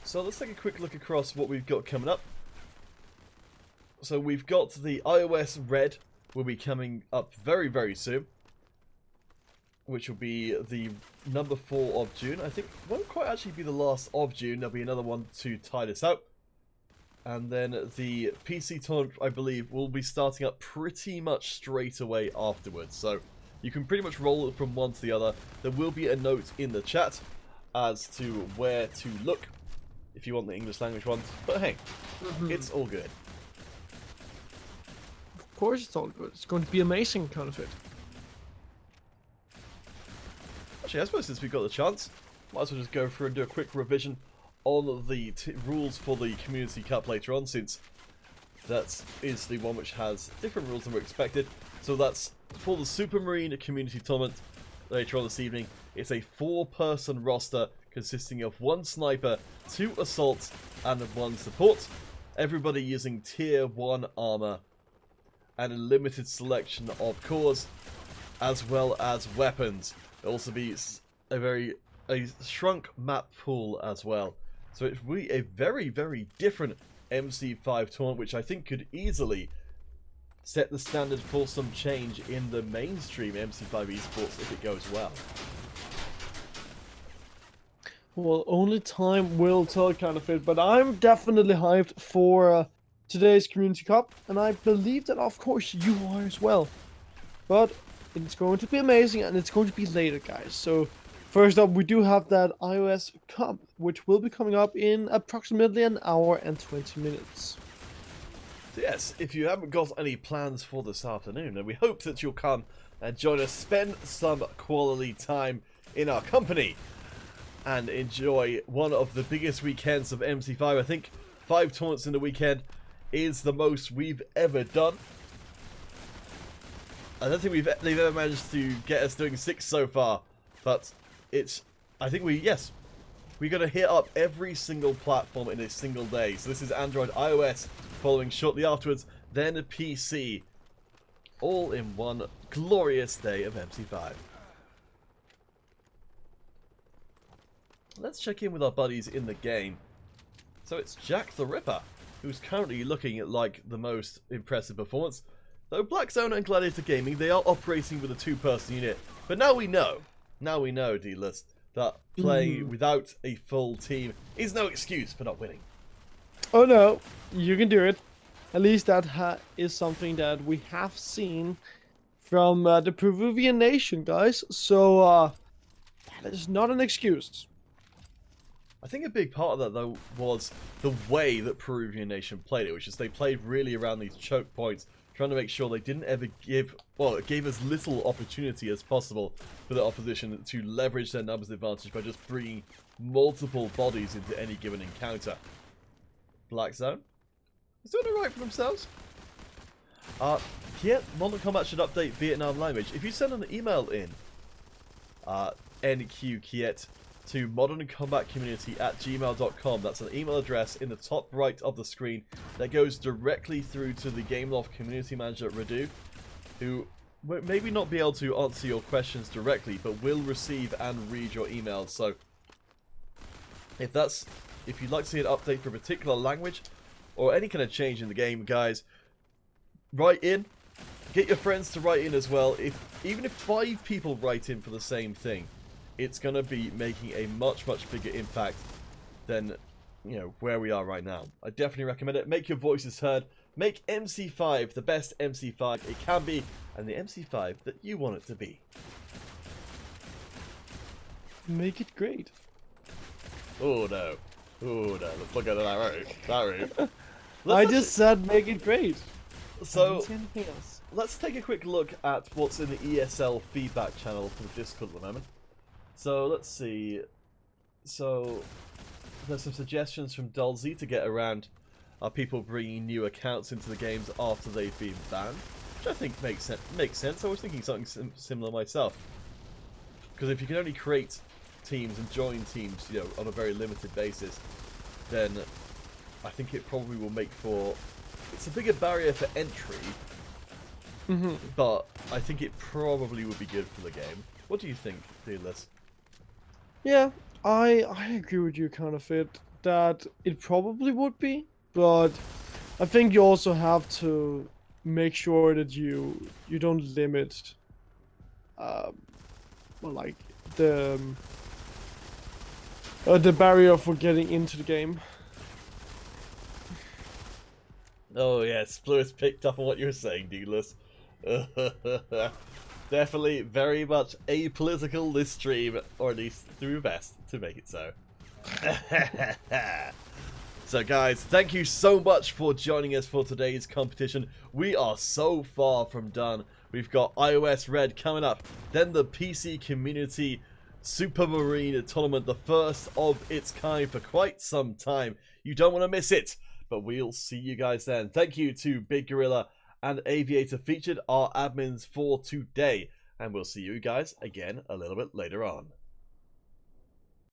So let's take a quick look across what we've got coming up. So we've got the iOS Red will be coming up very, very soon. which will be the number 4 of June. I think won't quite actually be the last of June. There'll be another one to tie this out. And then the PC tournament, I believe, will be starting up pretty much straight away afterwards. So you can pretty much roll it from one to the other. There will be a note in the chat as to where to look if you want the English language ones. But hey, it's all good. Of course it's all good. It's going to be amazing, kind of it. Actually, I suppose since we've got the chance, might as well just go through and do a quick revision on the rules for the Community Cup later on, since that is the one which has different rules than we're expected. So that's for the Supermarine Community Tournament later on this evening. It's a 4-person roster consisting of 1 sniper, 2 assaults, and 1 support. Everybody using tier 1 armor and a limited selection of cores, as well as weapons. There'll also be a shrunk map pool as well. So it will be a very, very different MC5 tournament, which I think could easily set the standard for some change in the mainstream MC5 esports if it goes well. Well, only time will tell, kind of it. But I'm definitely hyped for today's Community Cup, and I believe that, of course, you are as well. But it's going to be amazing, and it's going to be later, guys. So first up, we do have that iOS Cup, which will be coming up in approximately an hour and 20 minutes. So yes, if you haven't got any plans for this afternoon, then we hope that you'll come and join us, spend some quality time in our company, and enjoy one of the biggest weekends of MC5. I think 5 tournaments in the weekend is the most we've ever done. I don't think they've ever managed to get us doing 6 so far, but I think we're going to hit up every single platform in a single day. So this is Android, iOS, following shortly afterwards, then a PC, all in one glorious day of MC5. Let's check in with our buddies in the game. So it's Jack the Ripper, who's currently looking at like the most impressive performance. Though Black Zone and Gladiator Gaming, they are operating with a 2-person unit. But now we know, D-List, that playing without a full team is no excuse for not winning. Oh no, you can do it. At least that is something that we have seen from the Peruvian Nation, guys. So that is not an excuse. I think a big part of that, though, was the way that Peruvian Nation played it, which is they played really around these choke points, trying to make sure they didn't ever give, well, it gave as little opportunity as possible for the opposition to leverage their numbers advantage by just bringing multiple bodies into any given encounter. Black Zone is doing alright for themselves. Yeah, Modern Combat should update Vietnam language. If you send an email in, NQKiet, to moderncombatcommunity@gmail.com. That's an email address in the top right of the screen that goes directly through to the Gameloft community manager, Radu, who will maybe not be able to answer your questions directly, but will receive and read your emails. So if you'd like to see an update for a particular language or any kind of change in the game, guys, write in. Get your friends to write in as well. Even if 5 people write in for the same thing, it's going to be making a much, much bigger impact than, where we are right now. I definitely recommend it. Make your voices heard. Make MC5 the best MC5 it can be, and the MC5 that you want it to be. Make it great. Oh no. Let's look at that route. I just said make it great. So, let's take a quick look at what's in the ESL feedback channel for the Discord at the moment. So, let's see. So, there's some suggestions from Dulzy to get around people bringing new accounts into the games after they've been banned, which I think makes sense. I was thinking something similar myself. Because if you can only create teams and join teams, on a very limited basis, then I think it probably will make for... It's a bigger barrier for entry, but I think it probably would be good for the game. What do you think, D-List? Yeah, I agree with you, kind of it, that it probably would be, but I think you also have to make sure that you don't limit like the barrier for getting into the game. Oh yes, Lewis picked up on what you were saying, Douglas. Definitely very much apolitical this stream, or at least do best to make it so. So guys, thank you so much for joining us for today's competition. We are so far from done. We've got iOS Red coming up, then the PC Community Super Marine Tournament, the first of its kind for quite some time. You don't want to miss it, but we'll see you guys then. Thank you to Big Gorilla and Aviator Featured, our admins for today, and we'll see you guys again a little bit later on.